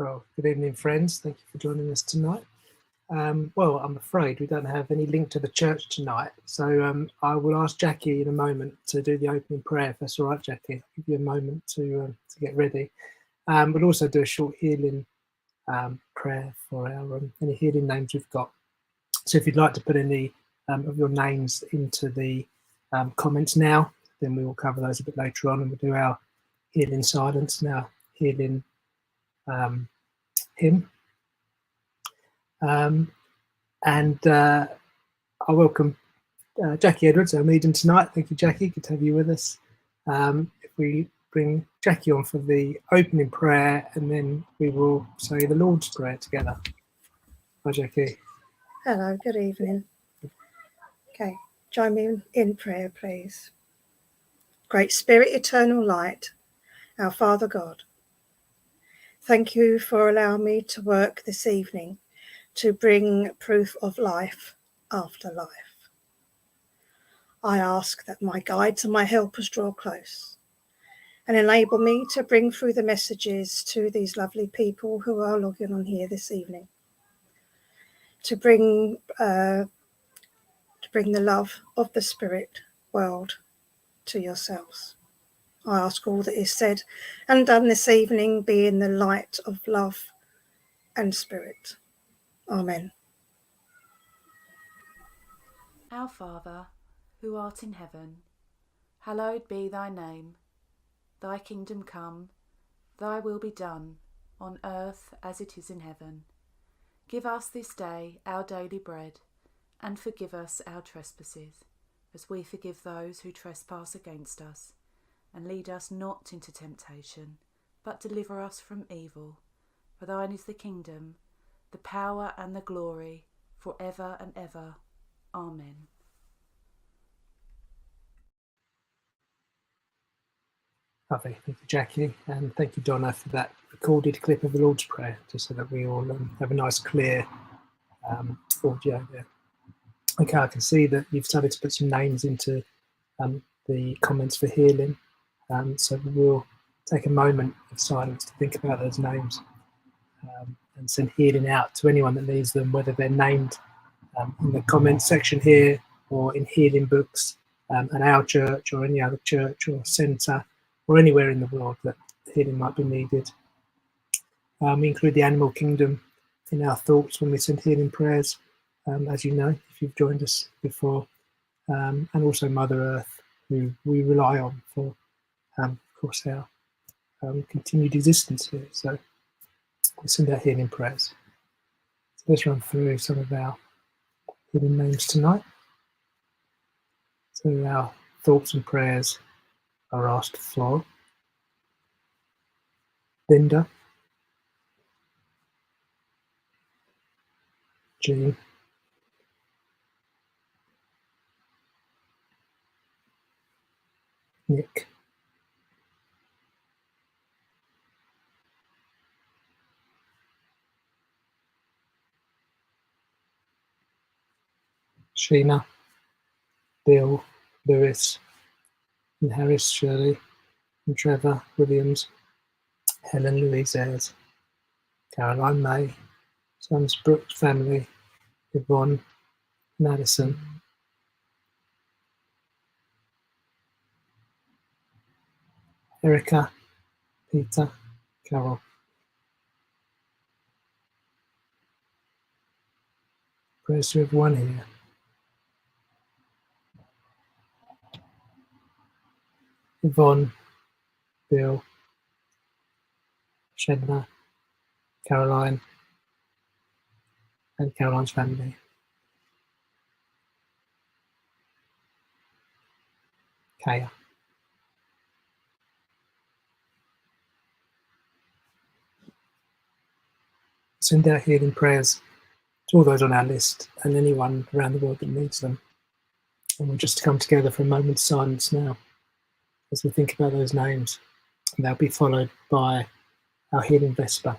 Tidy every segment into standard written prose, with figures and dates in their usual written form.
Well, good evening, friends. Thank you for joining us tonight. Well, I'm afraid we don't have any link to the church tonight, so I will ask Jackie in a moment to do the opening prayer, if that's all right, Jackie. I'll give you a moment to get ready. We'll also do a short healing prayer for our any healing names we've got. So if you'd like to put any of your names into the comments now, then we will cover those a bit later on, and we'll do our healing silence now, healing hymn. And I welcome Jackie Edwards, our medium tonight. Thank you, Jackie. Good to have you with us. If we bring Jackie on for the opening prayer, and then we will say the Lord's Prayer together. Hi, Jackie. Hello, good evening. Okay, join me in prayer, please. Great Spirit, eternal light, our Father God, thank you for allowing me to work this evening to bring proof of life after life. I ask that my guides and my helpers draw close and enable me to bring through the messages to these lovely people who are logging on here this evening, to bring the love of the Spirit world to yourselves. I ask all that is said and done this evening be in the light of love and spirit. Amen. Our Father, who art in heaven, hallowed be thy name. Thy kingdom come, thy will be done, on earth as it is in heaven. Give us this day our daily bread, and forgive us our trespasses, as we forgive those who trespass against us. And lead us not into temptation, but deliver us from evil. For thine is the kingdom, the power and the glory, for ever and ever. Amen. Lovely. Thank you, Jackie. And thank you, Donna, for that recorded clip of the Lord's Prayer, just so that we all have a nice, clear audio there. Okay, I can see that you've started to put some names into the comments for healing. So we'll take a moment of silence to think about those names and send healing out to anyone that needs them, whether they're named in the comments section here or in healing books at our church or any other church or centre or anywhere in the world that healing might be needed. We include the animal kingdom in our thoughts when we send healing prayers, as you know, if you've joined us before, and also Mother Earth, who we rely on for of course, our continued existence here. So we'll send out healing prayers. So let's run through some of our healing names tonight. So our thoughts and prayers are asked for Linda, Jean, Nick, Sheena, Bill, Lewis, and Harris, Shirley, and Trevor, Williams, Helen, Louise Ayres, Caroline May, Sons Brooks family, Yvonne, Madison, Erica, Peter, Carol. Prayers to everyone here. Yvonne, Bill, Shedna, Caroline, and Caroline's family. Kaya. Send out healing prayers to all those on our list and anyone around the world that needs them. And we'll just come together for a moment's silence now as we think about those names. And they'll be followed by our healing Vesper.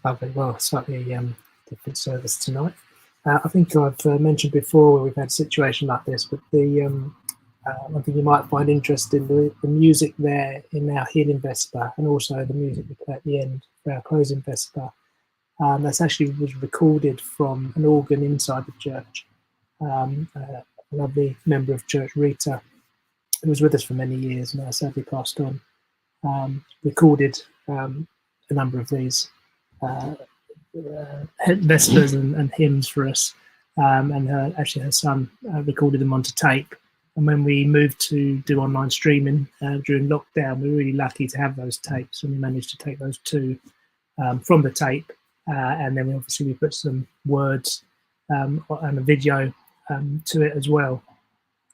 Lovely. Well, slightly different service tonight. I think I've mentioned before where we've had a situation like this, but one thing you might find interesting, the music there in our healing Vesper, and also the music we play at the end for our closing Vesper, that's actually was recorded from an organ inside the church. A lovely member of church, Rita, who was with us for many years, now sadly passed on, recorded a number of these Vespers and hymns for us, and her son recorded them onto tape. And when we moved to do online streaming during lockdown, we were really lucky to have those tapes, and we managed to take those two from the tape, and then we put some words and a video to it as well,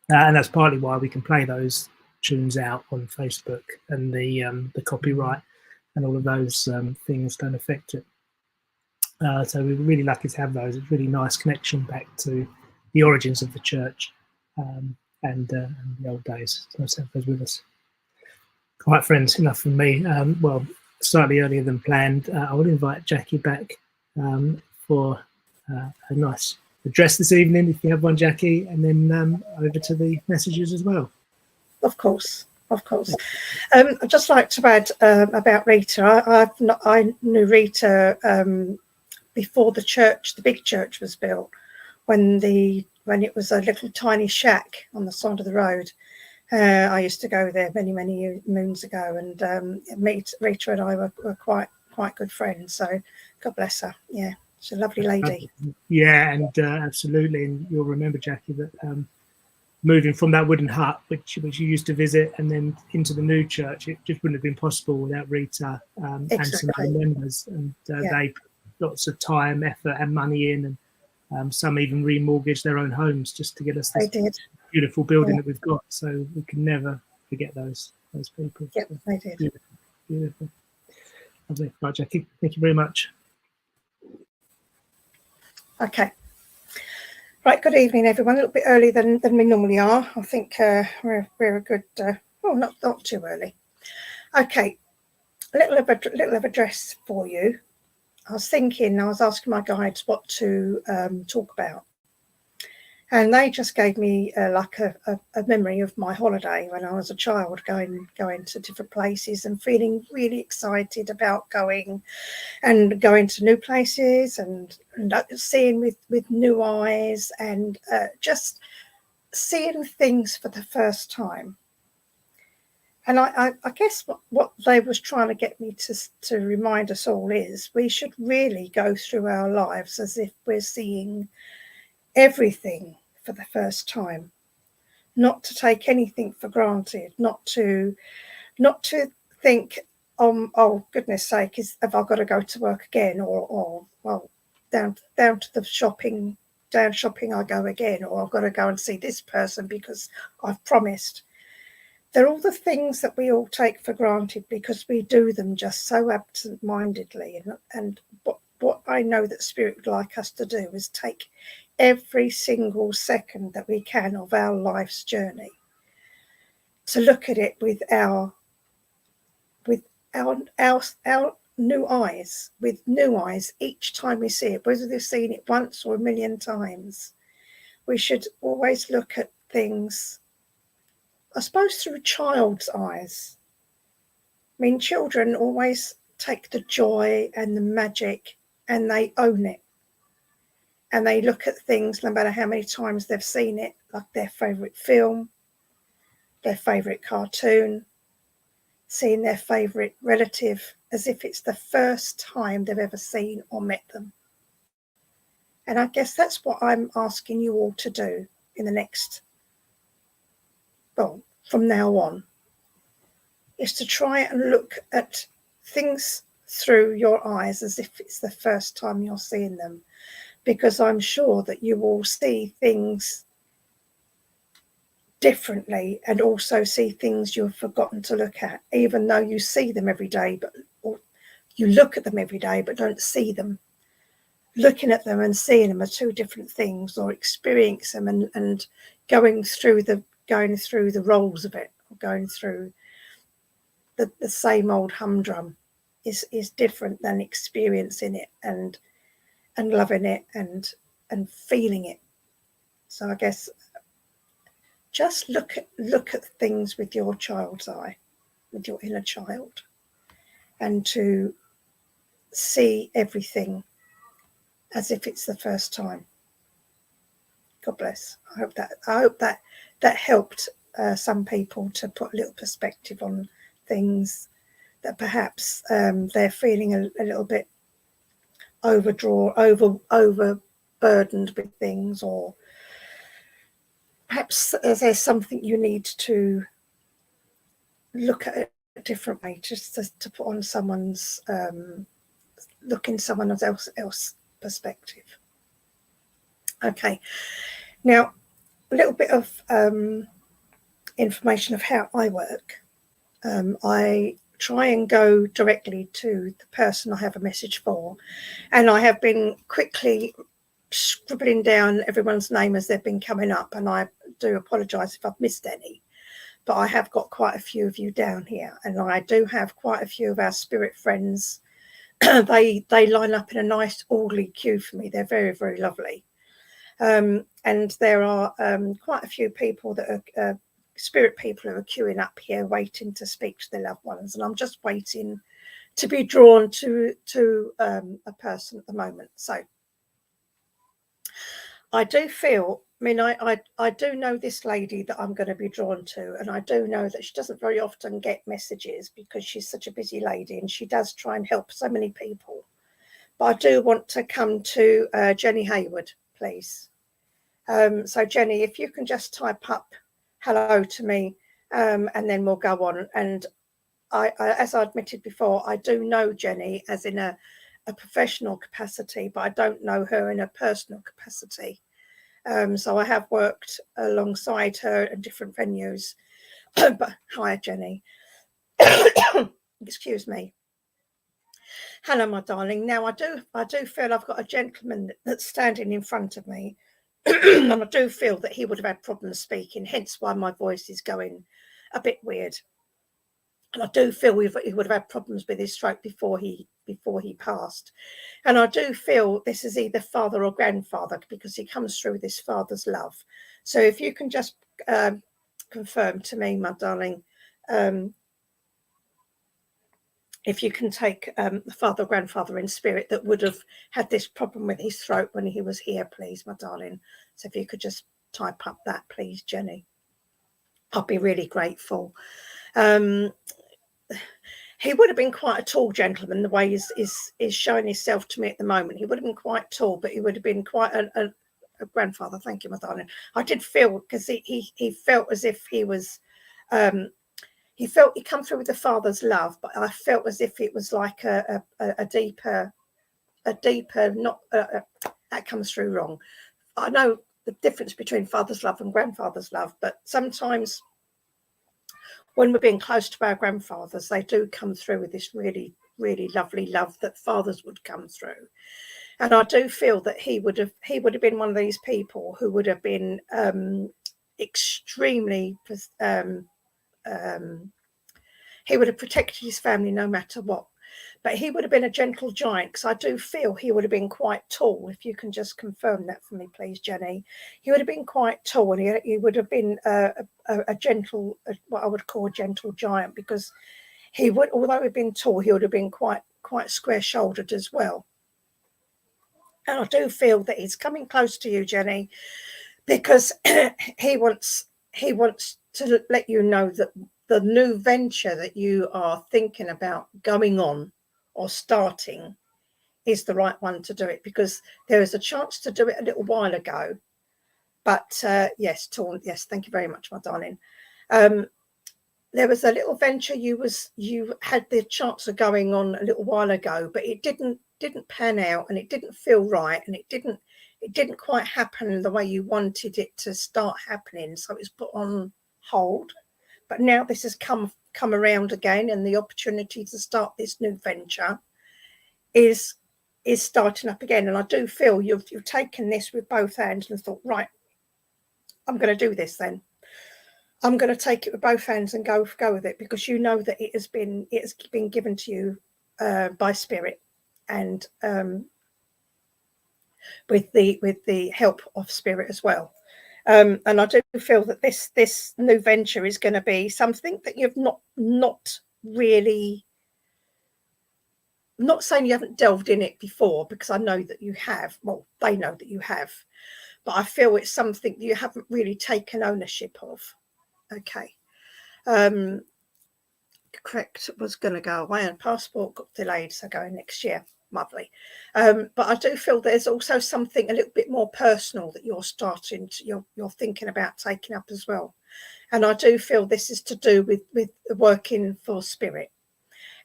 and that's partly why we can play those tunes out on Facebook, and the copyright and all of those things don't affect it. So we were really lucky to have those. It's really nice connection back to the origins of the church and the old days. So nice to have those with us. All right, friends, enough from me. Well, slightly earlier than planned, I will invite Jackie back for a nice address this evening, if you have one, Jackie, and then over to the messages as well. Of course. I'd just like to add about Rita. I knew Rita before the big church was built, when it was a little tiny shack on the side of the road. I used to go there many moons ago, and Rita and I were quite good friends. So God bless her. Yeah, she's a lovely lady. Yeah, and absolutely. And you'll remember, Jackie, that moving from that wooden hut, which you used to visit, and then into the new church, it just wouldn't have been possible without Rita and some other members. And they put lots of time, effort, and money in, and some even remortgaged their own homes just to get us this beautiful building that we've got. So we can never forget those people. Yeah, so, they did. Beautiful. Lovely. Right, Jackie, thank you very much. Okay. Right, good evening, everyone. A little bit earlier than we normally are. I think we're a good, not too early. Okay, a little of address for you. I was asking my guides what to talk about, and they just gave me like a memory of my holiday when I was a child, going to different places and feeling really excited about going to new places and seeing with new eyes, and just seeing things for the first time. And I guess what they was trying to get me to remind us all is we should really go through our lives as if we're seeing everything for the first time, not to take anything for granted, not to think, oh goodness sake, have I got to go to work again, or well, down to the shopping I go again, or I've got to go and see this person because I've promised. They're all the things that we all take for granted because we do them just so absent-mindedly. And what I know that Spirit would like us to do is take every single second that we can of our life's journey to look at it with our new eyes each time we see it, whether we've seen it once or a million times. We should always look at things, I suppose, through a child's eyes. I mean, children always take the joy and the magic and they own it. And they look at things, no matter how many times they've seen it, like their favourite film, their favourite cartoon, seeing their favourite relative as if it's the first time they've ever seen or met them. And I guess that's what I'm asking you all to do in the next, well, from now on, is to try and look at things through your eyes as if it's the first time you're seeing them. Because I'm sure that you will see things differently and also see things you've forgotten to look at, even though you see them every day, or you look at them every day but don't see them. Looking at them and seeing them are two different things, or experience them and going through the roles of it, or going through the same old humdrum. is different than experiencing it and loving it and feeling it. So I guess just look at things with your child's eye, with your inner child, and to see everything as if it's the first time. God bless. I hope that helped some people to put a little perspective on things that perhaps they're feeling a little bit overburdened with things, or perhaps there's something you need to look at a different way, just to put on someone's look in someone else perspective. Okay, now a little bit of information of how I work. I try and go directly to the person I have a message for, and I have been quickly scribbling down everyone's name as they've been coming up, and I do apologise if I've missed any, but I have got quite a few of you down here, and I do have quite a few of our spirit friends. They line up in a nice orderly queue for me. They're very, very lovely. And there are quite a few people that are spirit people who are queuing up here waiting to speak to their loved ones, and I'm just waiting to be drawn to a person at the moment. So I do feel, I mean, I do know this lady that I'm going to be drawn to, and I do know that she doesn't very often get messages because she's such a busy lady, and she does try and help so many people. But I do want to come to Jenny Hayward, please. So Jenny, if you can just type up hello to me, and then we'll go on. And I as I admitted before, I do know Jenny as in a professional capacity, but I don't know her in a personal capacity. So I have worked alongside her in different venues. But hi, Jenny. Excuse me. Hello, my darling. Now I do feel I've got a gentleman that's standing in front of me, and I do feel that he would have had problems speaking, hence why my voice is going a bit weird. And I do feel he would have had problems with his throat before he passed. And I do feel this is either father or grandfather, because he comes through with his father's love. So if you can just confirm to me, my darling, if you can take the father or grandfather in spirit that would have had this problem with his throat when he was here, please, my darling. So if you could just type up that, please, Jenny, I'll be really grateful. He would have been quite a tall gentleman, the way he's showing himself to me at the moment. He would have been quite tall, but he would have been quite a grandfather. Thank you, my darling. I did feel, because he felt as if he was, he felt he come through with the father's love, but I felt as if it was like a deeper, not, that comes through wrong. I know the difference between father's love and grandfather's love, but sometimes when we're being close to our grandfathers, they do come through with this really, really lovely love that fathers would come through. And I do feel that he would have been one of these people who would have been extremely, he would have protected his family no matter what. But he would have been a gentle giant, because I do feel he would have been quite tall. If you can just confirm that for me, please, Jenny. He would have been quite tall, and he would have been a gentle, what I would call a gentle giant, because he would, although he'd been tall, he would have been quite square-shouldered as well. And I do feel that he's coming close to you, Jenny, because he wants to let you know that the new venture that you are thinking about going on or starting is the right one to do it, because there was a chance to do it a little while ago. But yes, thank you very much, my darling. There was a little venture you had the chance of going on a little while ago, but it didn't pan out, and it didn't feel right, and it didn't quite happen the way you wanted it to start happening. So it's put on hold. But now this has come around again, and the opportunity to start this new venture is starting up again. And I do feel you've taken this with both hands and thought, right, I'm going to do this then. I'm going to take it with both hands and go with it, because you know that it has been given to you by spirit, and with the help of spirit as well. And I do feel that this new venture is going to be something that you've not really, not saying you haven't delved in it before, because I know that you have. Well, they know that you have, but I feel it's something that you haven't really taken ownership of. Okay. Correct, was going to go away and passport got delayed, so going next year. Lovely. But I do feel there's also something a little bit more personal that you're starting to, you're thinking about taking up as well. And I do feel this is to do with working for spirit.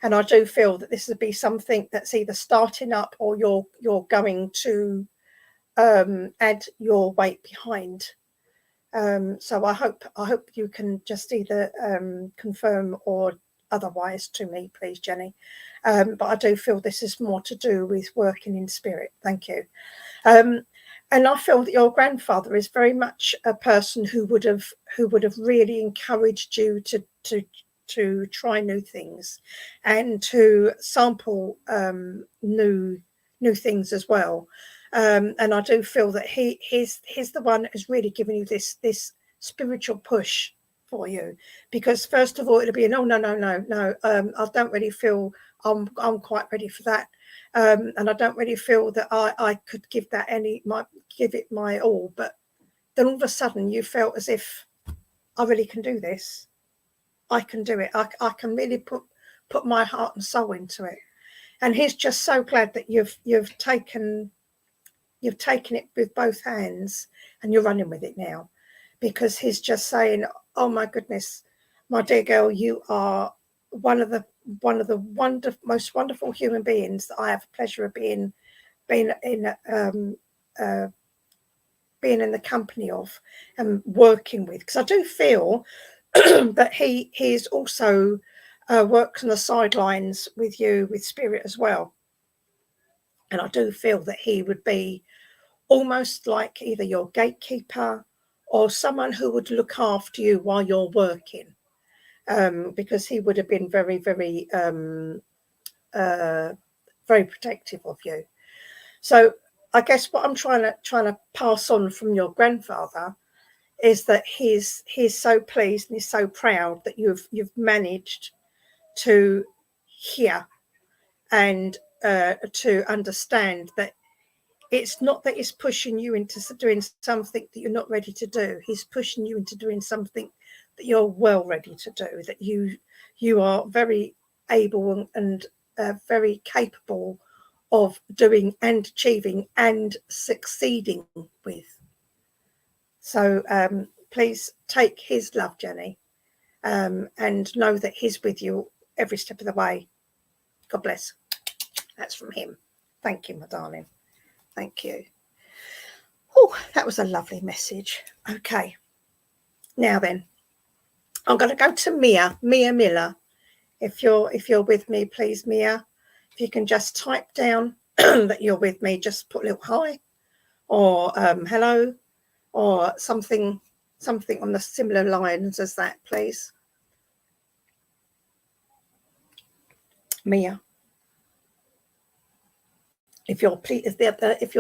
And I do feel that this would be something that's either starting up, or you're going to add your weight behind. So I hope you can just either confirm or otherwise to me, please, Jenny. But I do feel this is more to do with working in spirit. Thank you. And I feel that your grandfather is very much a person who would have really encouraged you to try new things and to sample new things as well. And I do feel that he's the one that has really given you this spiritual push for you, because first of all it'll be no, I don't really feel I'm quite ready for that, and I don't really feel that I could give it my all. But then all of a sudden you felt as if I really can do this. I can do it. I can really put my heart and soul into it. And he's just so glad that you've taken it with both hands and you're running with it now, because he's just saying, oh my goodness, my dear girl, you are one of the most wonderful human beings that I have the pleasure of being in the company of and working with. Because I do feel that he's also works on the sidelines with you, with spirit as well. And I do feel that he would be almost like either your gatekeeper or someone who would look after you while you're working, because he would have been very, very, very protective of you. So I guess what I'm trying to pass on from your grandfather is that he's so pleased and he's so proud that you've managed to hear and to understand that it's not that he's pushing you into doing something that you're not ready to do. He's pushing you into doing something that you're well ready to do, that you are very able and very capable of doing and achieving and succeeding with. So please take his love, Jenny, and know that he's with you every step of the way. God bless. That's from him. Thank you, my darling. Thank you. Oh, that was a lovely message. Okay. Now then, I'm going to go to Mia Miller. If you're with me, please, Mia. If you can just type down that you're with me, just put a little hi or hello or something on the similar lines as that, please. Mia. If you're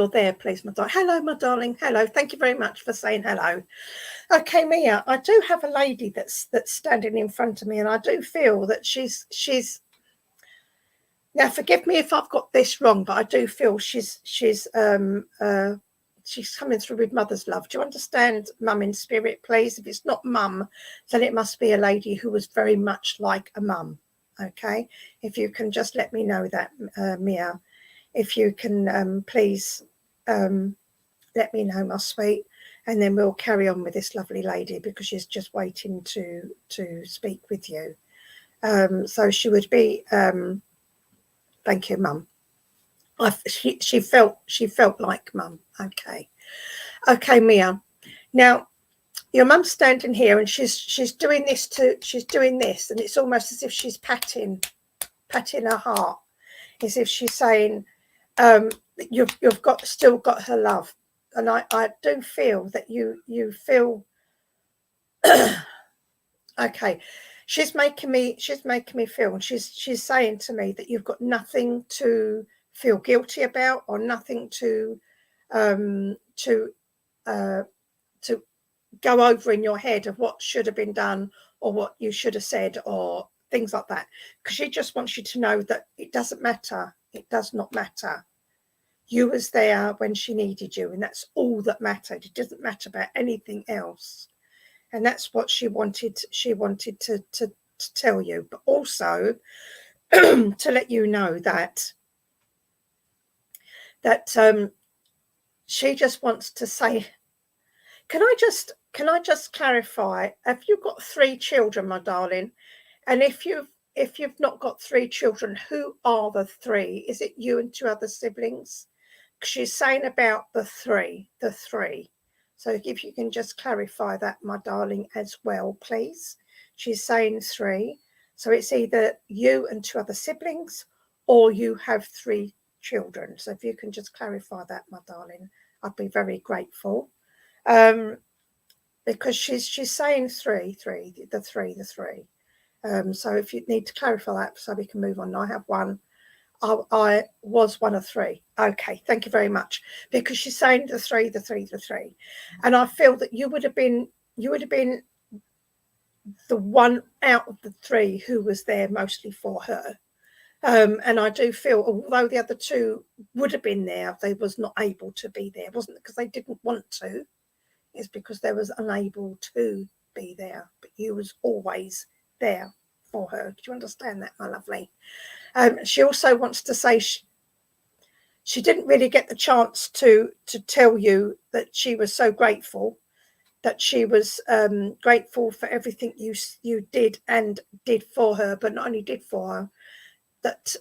there, please, my darling. Hello, my darling. Hello. Thank you very much for saying hello. Okay, Mia, I do have a lady that's standing in front of me, and I do feel that she's. Now, forgive me if I've got this wrong, but I do feel she's coming through with mother's love. Do you understand, mum in spirit, please? If it's not mum, then it must be a lady who was very much like a mum. Okay, if you can just let me know that, Mia. If you can, please let me know, my sweet, and then we'll carry on with this lovely lady because she's just waiting to speak with you. So she would be. Thank you, mum. She felt like mum. Okay, Mia. Now your mum's standing here and she's doing this, and it's almost as if she's patting her heart, as if she's saying, you've still got her love. And I do feel that you feel okay. she's making me feel, and she's saying to me that you've got nothing to feel guilty about, or nothing to go over in your head of what should have been done or what you should have said or things like that, because she just wants you to know that it doesn't matter. It does not matter. You was there when she needed you, and that's all that mattered. It doesn't matter about anything else. And that's what she wanted to tell you, but also to let you know that she just wants to say, can I just clarify, have you got 3 children, my darling? And if you've not got 3 children, who are the 3? Is it you and 2 other siblings? She's saying about the three. So if you can just clarify that, my darling, as well, please. She's saying 3. So it's either you and 2 other siblings, or you have 3 children. So if you can just clarify that, my darling, I'd be very grateful. Because she's saying 3, the three. So if you need to clarify that, so we can move on. I have 1. I was one of 3. Okay, thank you very much. Because she's saying the three, and I feel that you would have been the one out of the 3 who was there mostly for her. And I do feel, although the other 2 would have been there, they was not able to be there. It wasn't because they didn't want to. It's because they was unable to be there. But you was always there for her. Do you understand that, my lovely? She also wants to say she didn't really get the chance to tell you that she was so grateful, that she was grateful for everything you did and did for her, but not only did for her, that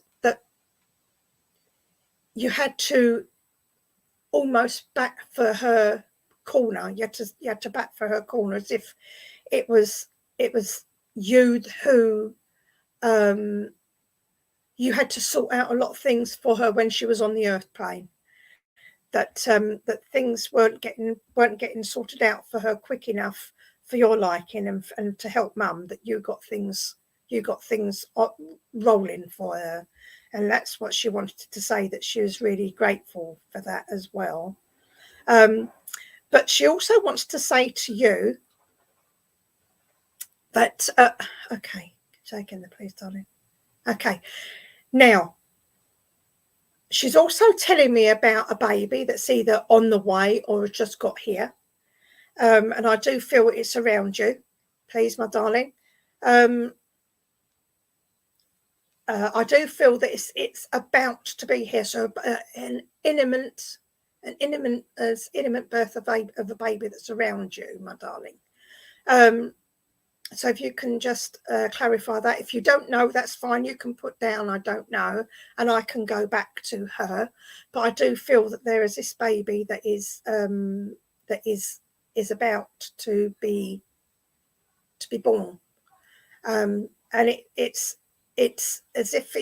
you had to almost back for her corner. You had to back for her corner, as if it was you who you had to sort out a lot of things for her when she was on the earth plane. That things weren't getting sorted out for her quick enough for your liking, and to help Mum, that you got things rolling for her. And that's what she wanted to say, that she was really grateful for that as well. But she also wants to say to you that okay, take in the please, darling. Okay, now she's also telling me about a baby that's either on the way or has just got here. And I do feel it's around you, please, my darling. I do feel that it's about to be here. So an imminent birth of a baby that's around you, my darling. So if you can just clarify that. If you don't know, that's fine. You can put down, I don't know, and I can go back to her. But I do feel that there is this baby that is about to be born. And it's as if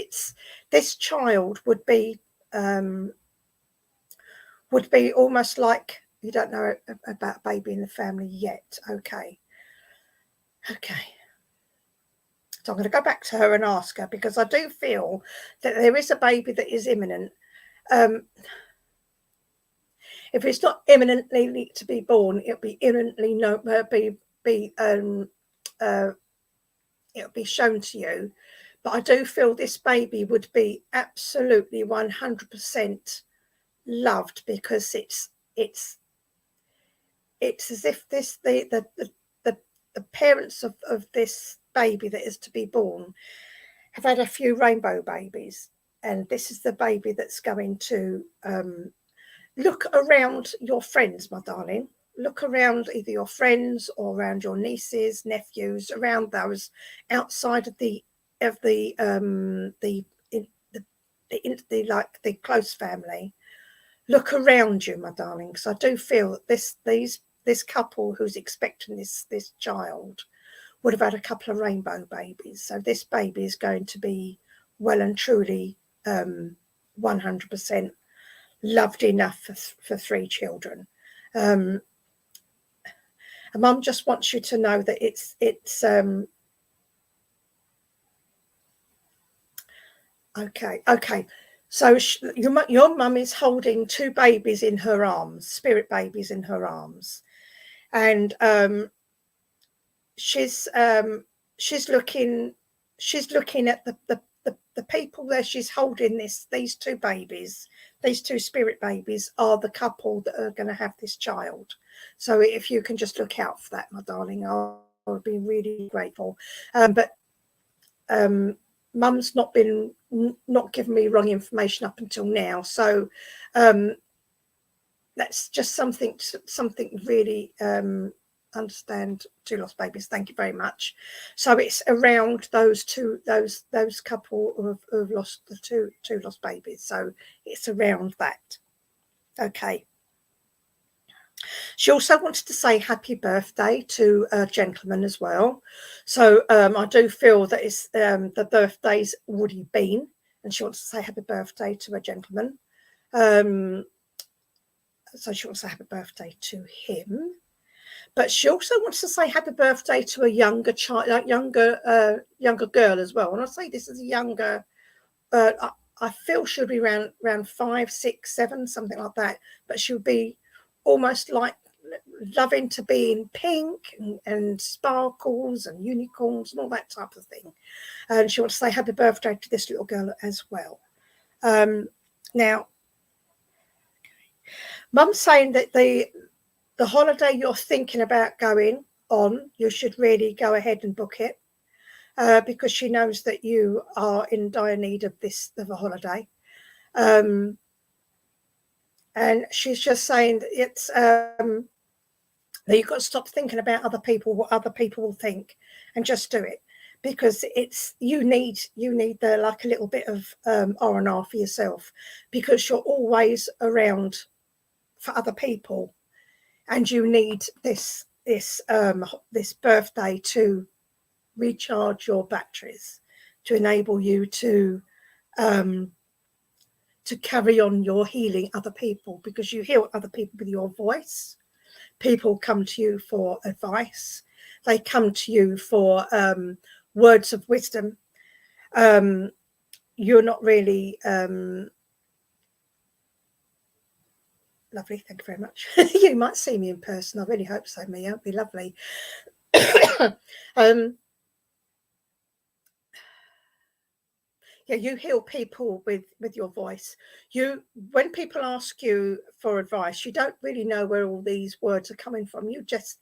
this child would be almost like, you don't know about baby in the family yet. Okay. So I'm going to go back to her and ask her, because I do feel that there is a baby that is imminent. If it's not imminently to be born, it'll be imminently it'll be shown to you. But I do feel this baby would be absolutely 100% loved, because it's as if the parents of this baby that is to be born have had a few rainbow babies, and this is the baby that's going to look around your friends, my darling. Look around either your friends or around your nieces, nephews, around those outside of the close family. Look around you, my darling, because I do feel that this couple who's expecting this child would have had a couple of rainbow babies. So this baby is going to be well and truly 100% loved enough for 3 children. And Mum just wants you to know that it's Okay. So your mum is holding two babies in her arms, spirit babies in her arms, and she's looking at the people there. She's holding these two babies. These two spirit babies are the couple that are going to have this child. So if you can just look out for that, my darling, I would be really grateful. But Mum's not given me wrong information up until now. So that's just something really understand. Two lost babies, thank you very much. So it's around those couple who've lost the two lost babies. So it's around that. Okay. She also wants to say happy birthday to a gentleman as well. So I do feel that it's the birthday's already been, and she wants to say happy birthday to a gentleman. So she wants to say happy birthday to him. But she also wants to say happy birthday to a younger child, like younger girl as well. And I say this is a younger. I feel she'll be around 5, 6, 7, something like that. But she'll be almost like loving to be in pink and sparkles and unicorns and all that type of thing. And she wants to say happy birthday to this little girl as well. Now, Mum's saying that the holiday you're thinking about going on, you should really go ahead and book it, because she knows that you are in dire need of a holiday. And she's just saying that it's that you've got to stop thinking about other people, what other people will think, and just do it, because you need the like a little bit of R&R for yourself, because you're always around for other people, and you need this birthday to recharge your batteries, to enable you to carry on your healing other people, because you heal other people with your voice. People come to you for advice. They come to you for words of wisdom. You're not really lovely. Thank you very much. You might see me in person. I really hope so, Mia. It'd be lovely. Yeah, you heal people with your voice. When people ask you for advice, you don't really know where all these words are coming from. You just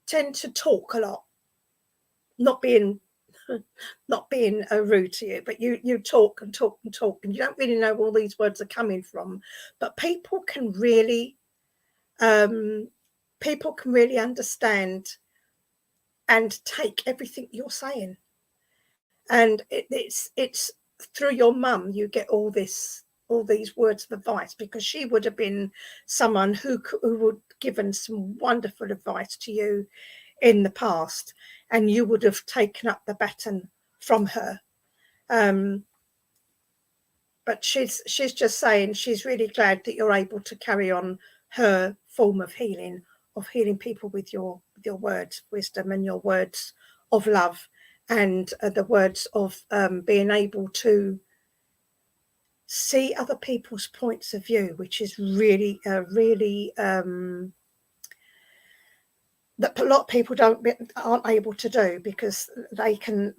tend to talk a lot, not being rude to you, but you talk and talk and talk, and you don't really know where all these words are coming from. But people can really understand and take everything you're saying. And it's through your mum you get all these words of advice, because she would have been someone who would given some wonderful advice to you in the past, and you would have taken up the baton from her. But she's just saying she's really glad that you're able to carry on her form of healing people with your words of wisdom and your words of love, and the words of being able to see other people's points of view, which is really that a lot of people aren't able to do, because they can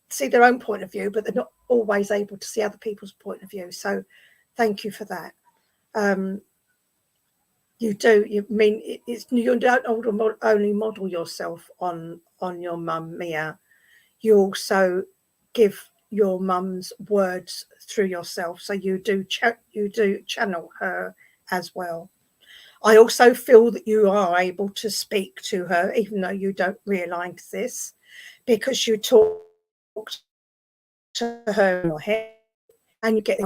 see their own point of view, but they're not always able to see other people's point of view. So thank you for that. You don't only model yourself on your mum, Mia. You also give your mum's words through yourself, so you do channel her as well. I also feel that you are able to speak to her, even though you don't realise this, because you talk to her in your head and you get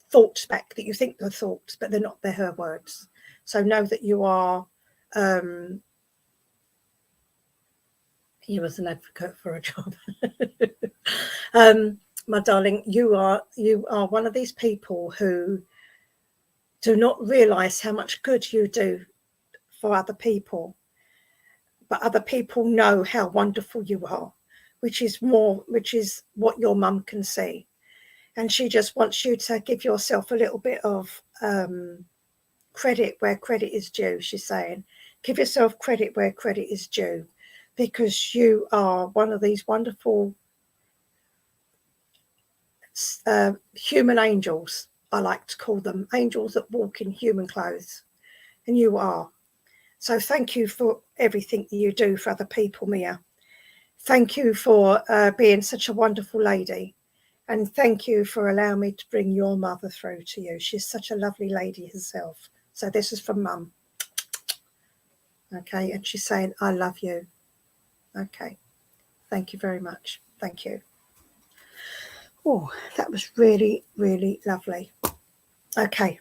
thoughts back that you think they're thoughts, but they're her words. So know that you are he was an advocate for a job. My darling, you are one of these people who do not realise how much good you do for other people, but other people know how wonderful you are, which is what your mum can see. And she just wants you to give yourself a little bit of credit where credit is due, she's saying. Give yourself credit where credit is due, because you are one of these wonderful human angels, I like to call them, angels that walk in human clothes. And you are. So thank you for everything you do for other people, Mia. Thank you for being such a wonderful lady. And thank you for allowing me to bring your mother through to you. She's such a lovely lady herself. So this is from Mum. Okay, and she's saying, I love you. Okay, thank you very much. Thank you. Oh, that was really, really lovely. Okay.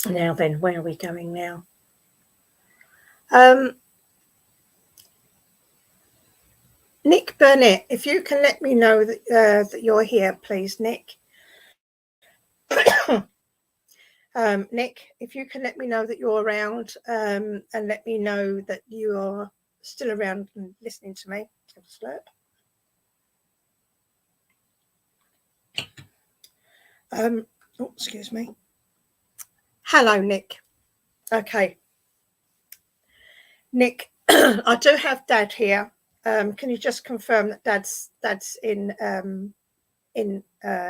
Now then, where are we going now? Nick Burnett, if you can let me know that that you're here, please, Nick. Nick, if you can let me know that you're around, and let me know that you are still around and listening to me. Have a slurp. Oh, excuse me. Hello, Nick. Okay. Nick, I do have Dad here. Can you just confirm that Dad's in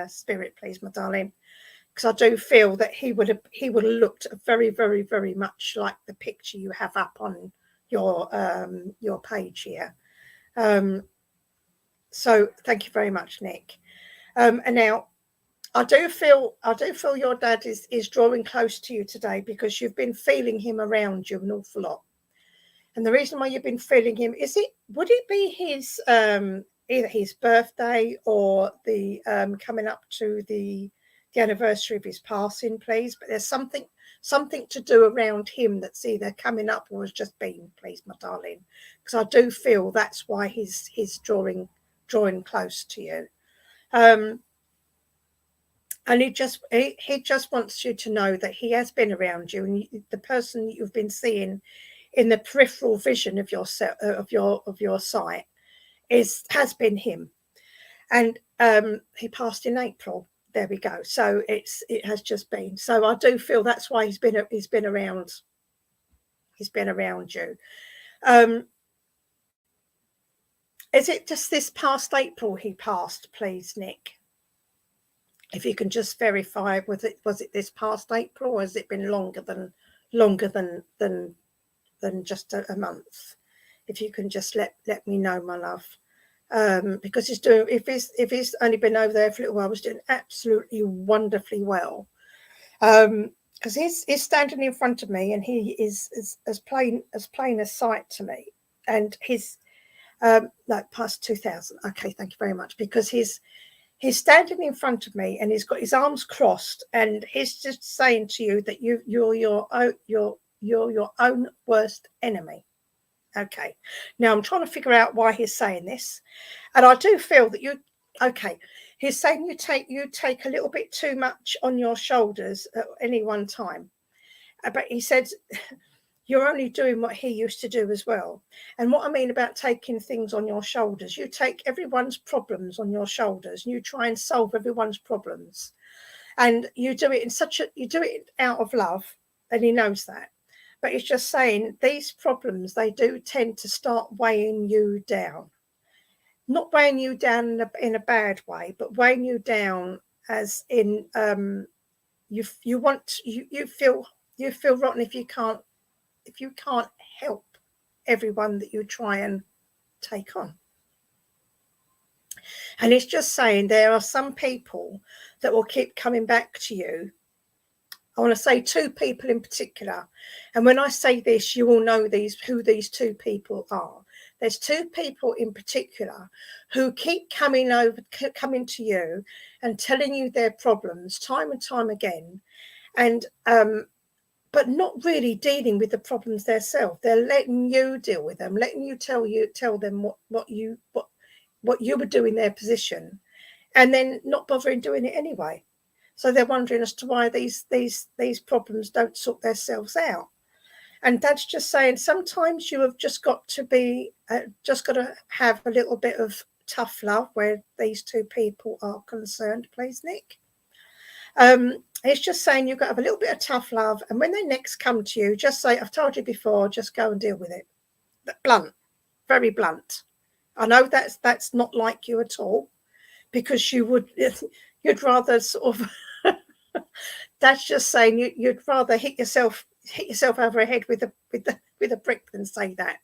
spirit, please, my darling? Because I do feel that he would have looked very, very, very much like the picture you have up on your page here. So thank you very much, Nick. And now I do feel your dad is drawing close to you today, because you've been feeling him around you an awful lot. And the reason why you've been feeling him, would it be his either his birthday or the coming up to the anniversary of his passing, please? But there's something to do around him that's either coming up or has just been, please, my darling, because I do feel that's why he's drawing close to you. And he just wants you to know that he has been around you, and the person that you've been seeing in the peripheral vision of your sight has been him. And he passed in April. There we go. So it has just been. So I do feel that's why he's been around. He's been around you. Is it just this past April he passed, please, Nick? If you can just verify, was it this past April, or has it been longer than just a month? If you can just let me know, my love. Because he's doing, if he's only been over there for a little while, was doing absolutely wonderfully well. Because he's standing in front of me, and he is as plain as sight to me. And he's past 2000. Okay, thank you very much. Because he's standing in front of me, and he's got his arms crossed, and he's just saying to you that you're your own worst enemy. Okay, now I'm trying to figure out why he's saying this, and I do feel that he's saying you take a little bit too much on your shoulders at any one time, but he said you're only doing what he used to do as well. And what I mean about taking things on your shoulders, you take everyone's problems on your shoulders, and you try and solve everyone's problems, and you do it out of love, and he knows that. But it's just saying these problems, they do tend to start weighing you down. Not weighing you down in a bad way, but weighing you down as in you feel rotten if you can't help everyone that you try and take on. And it's just saying there are some people that will keep coming back to you. I want to say two people in particular. And when I say this, you will know who these two people are. There's two people in particular who keep coming to you and telling you their problems time and time again. And but not really dealing with the problems themselves. They're letting you deal with them, letting you tell them what you would do in their position, and then not bothering doing it anyway. So they're wondering as to why these problems don't sort themselves out. And Dad's just saying sometimes you have just got to be, just got to have a little bit of tough love where these two people are concerned, please, Nick. It's just saying you've got to have a little bit of tough love, and when they next come to you, just say, I've told you before, just go and deal with it. Blunt, very blunt. I know that's not like you at all, because you'd rather sort of Dad's just saying you'd rather hit yourself over the head with a brick than say that.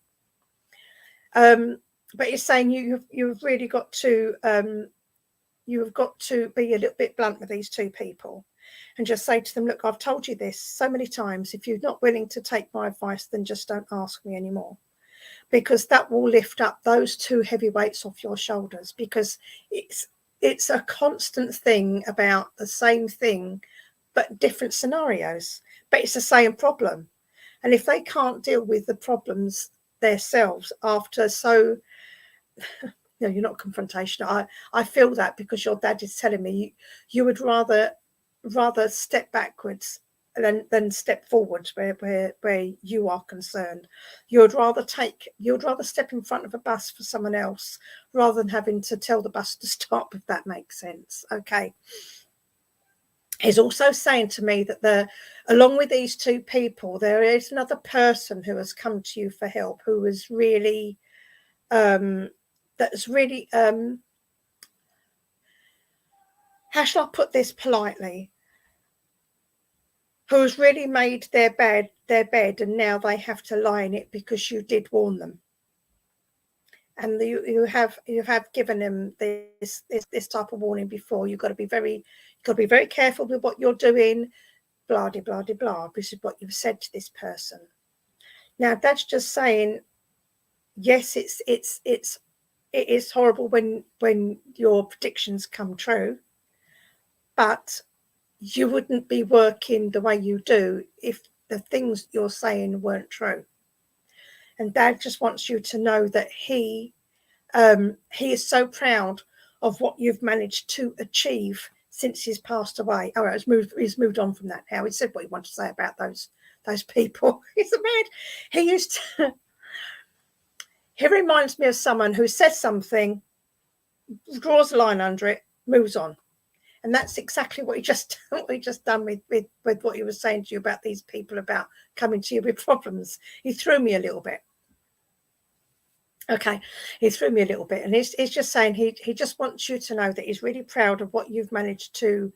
But it's saying you've really got to you've got to be a little bit blunt with these two people and just say to them, look, I've told you this so many times. If you're not willing to take my advice, then just don't ask me anymore, because that will lift up those two heavy weights off your shoulders, because it's a constant thing about the same thing, but different scenarios, but it's the same problem. And if they can't deal with the problems themselves after you're not confrontational. I feel that because your dad is telling me you would rather step backwards than step forwards where you are concerned. You'd rather step in front of a bus for someone else rather than having to tell the bus to stop, if that makes sense. Okay. He's also saying to me that along with these two people, there is another person who has come to you for help, who is really that's really how shall I put this politely, who has really made their bed and now they have to lie in it because you did warn them, and you have given them this type of warning before. You've got to be very careful with what you're doing, blah de blah de blah. This is what you've said to this person. Now that's just saying, yes, it is horrible when your predictions come true, but you wouldn't be working the way you do if the things you're saying weren't true. And Dad just wants you to know that he is so proud of what you've managed to achieve since he's passed away. Oh, he's moved on from that now. He said what he wanted to say about those people. He's a man. He reminds me of someone who says something, draws a line under it, moves on. And that's exactly what he just done with what he was saying to you about these people, about coming to you with problems. He threw me a little bit. Okay, he threw me a little bit. And he's just saying he just wants you to know that he's really proud of what you've managed to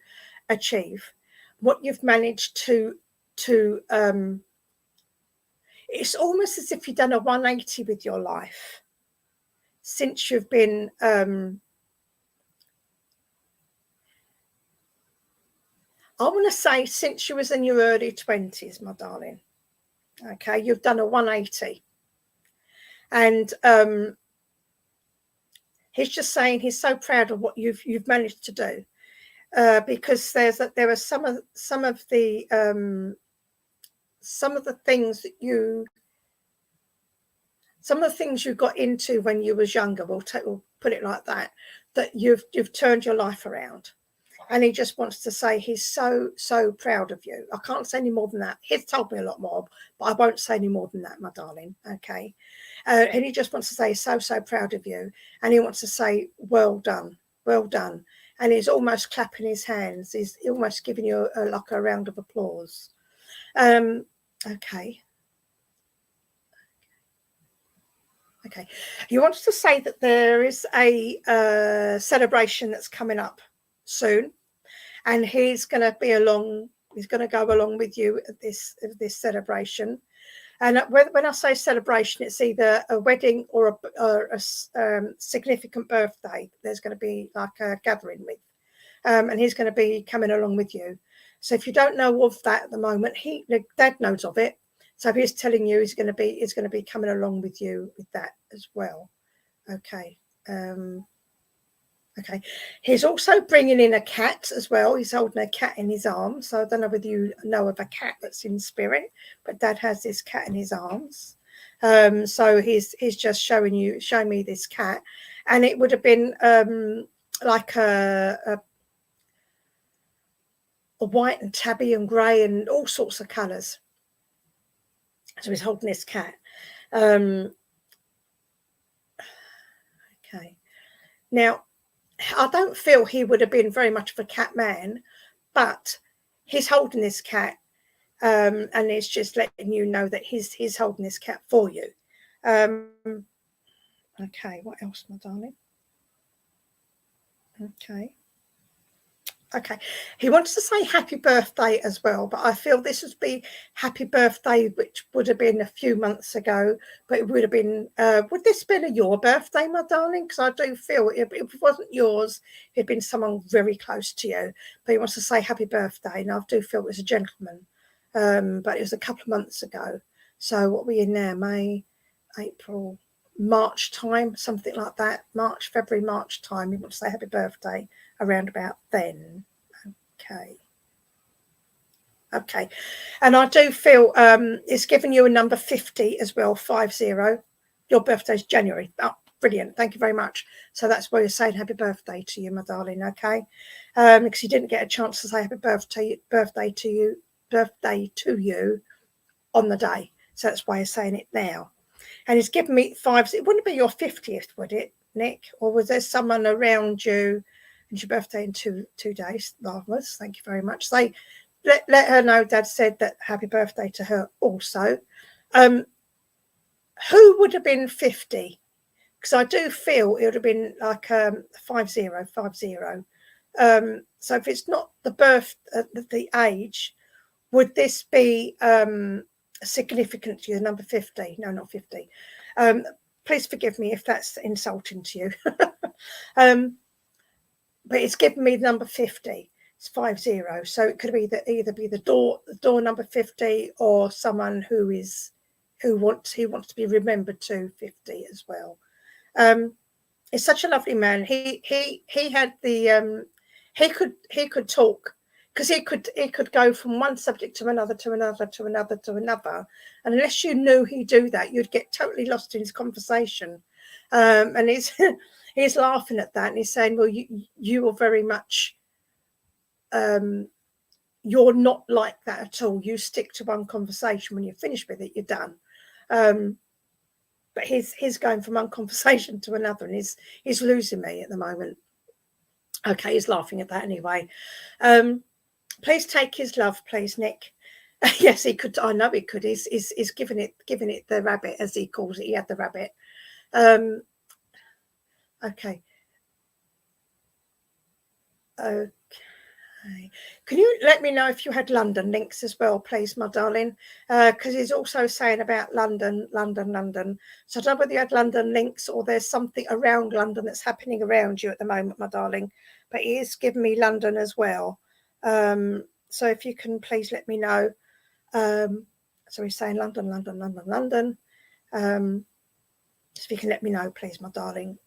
achieve, what you've managed to it's almost as if you've done a 180 with your life since you've been I want to say since you was in your early 20s, my darling. Okay, you've done a 180. And he's just saying he's so proud of what you've managed to do, because there are some of the things you got into when you was younger. We'll put it like that you've turned your life around. And he just wants to say he's so proud of you. I can't say any more than that. He's told me a lot more, but I won't say any more than that, my darling. Okay. And he just wants to say he's so proud of you. And he wants to say, well done, well done. And he's almost clapping his hands. He's almost giving you like a round of applause. Okay. Okay. He wants to say that there is a celebration that's coming up soon. And he's going to be along. He's going to go along with you at this celebration. And when I say celebration, it's either a wedding or a significant birthday. There's going to be like a gathering with, and he's going to be coming along with you. So if you don't know of that at the moment, Dad knows of it. So he's telling you he's going to be coming along with you with that as well. Okay. Okay, he's also bringing in a cat as well. He's holding a cat in his arms. So I don't know whether you know of a cat that's in spirit, but Dad has this cat in his arms. So he's just showing me this cat, and it would have been like a white and tabby and grey and all sorts of colours. So he's holding this cat. Okay. Now, I don't feel he would have been very much of a cat man, but he's holding this cat, and it's just letting you know that he's holding this cat for you. Okay, what else, my darling? Okay, he wants to say happy birthday as well, but I feel this would be happy birthday, which would have been a few months ago, but it would have been, would this been your birthday, my darling? Because I do feel if it wasn't yours, it'd been someone very close to you, but he wants to say happy birthday, and I do feel it was a gentleman, but it was a couple of months ago. So what are we in now? May, April, March time, something like that. February, March time. He wants to say happy birthday around about then. Okay. And I do feel it's given you a number 50 as well, 50. Your birthday's January. Oh, brilliant. Thank you very much. So that's why you're saying happy birthday to you, my darling, okay? Because you didn't get a chance to say happy birthday to you on the day. So that's why you're saying it now. And it's given me 5. It wouldn't be your 50th, would it, Nick? Or was there someone around you? And your birthday in two days. Marvellous. Thank you very much. Say, let her know Dad said that happy birthday to her also. Who would have been 50? Because I do feel it would have been like 50. So if it's not the birth, the age, would this be significant to you, number 50? No, not 50. Please forgive me if that's insulting to you. But it's given me the number 50. It's 50. So it could be either be the door number 50, or someone who wants to be remembered to 50 as well. It's such a lovely man. He had the he could talk, because he could go from one subject to another, and unless you knew he'd do that, you'd get totally lost in his conversation. And he's laughing at that, and he's saying, well, you are very much you're not like that at all. You stick to one conversation. When you're finished with it, you're done. But he's going from one conversation to another, and he's losing me at the moment. Okay, he's laughing at that anyway. Please take his love, please, Nick. Yes, he could. I know he could. He's giving it the rabbit, as he calls it. He had the rabbit. Okay. Okay. Can you let me know if you had London links as well, please, my darling? Because he's also saying about London. So I don't know whether you had London links, or there's something around London that's happening around you at the moment, my darling. But he is giving me London as well. So if you can please let me know. So he's saying London. So if you can let me know, please, my darling.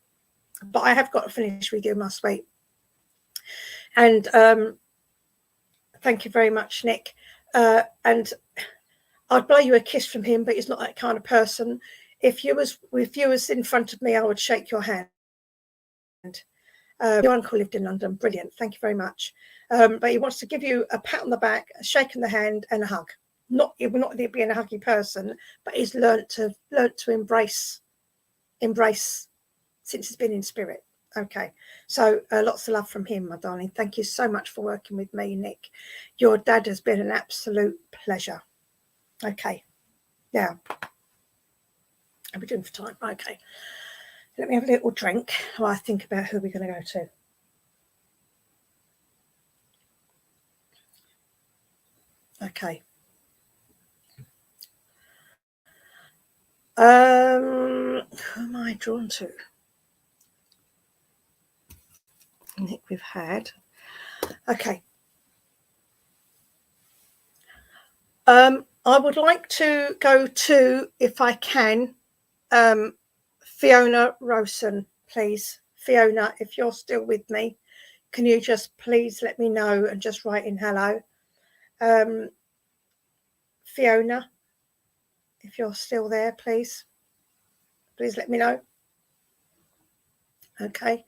But I have got to finish with you, my sweet. And thank you very much, Nick. And I'd blow you a kiss from him, but he's not that kind of person. If you was in front of me, I would shake your hand. Your uncle lived in London. Brilliant. Thank you very much. But he wants to give you a pat on the back, a shake in the hand, and a hug. He will not being a huggy person, but he's learnt to embrace since he's been in spirit. Okay, so lots of love from him, my darling. Thank you so much for working with me, Nick. Your dad has been an absolute pleasure. Okay, now, how are we doing for time? Okay, let me have a little drink while I think about who we're going to go to. Okay. Who am I drawn to? Nick, we've had. Okay. I would like to go to, if I can, Fiona Rosen, please. Fiona, if you're still with me, can you just please let me know and just write in hello? Fiona, if you're still there, please let me know. Okay.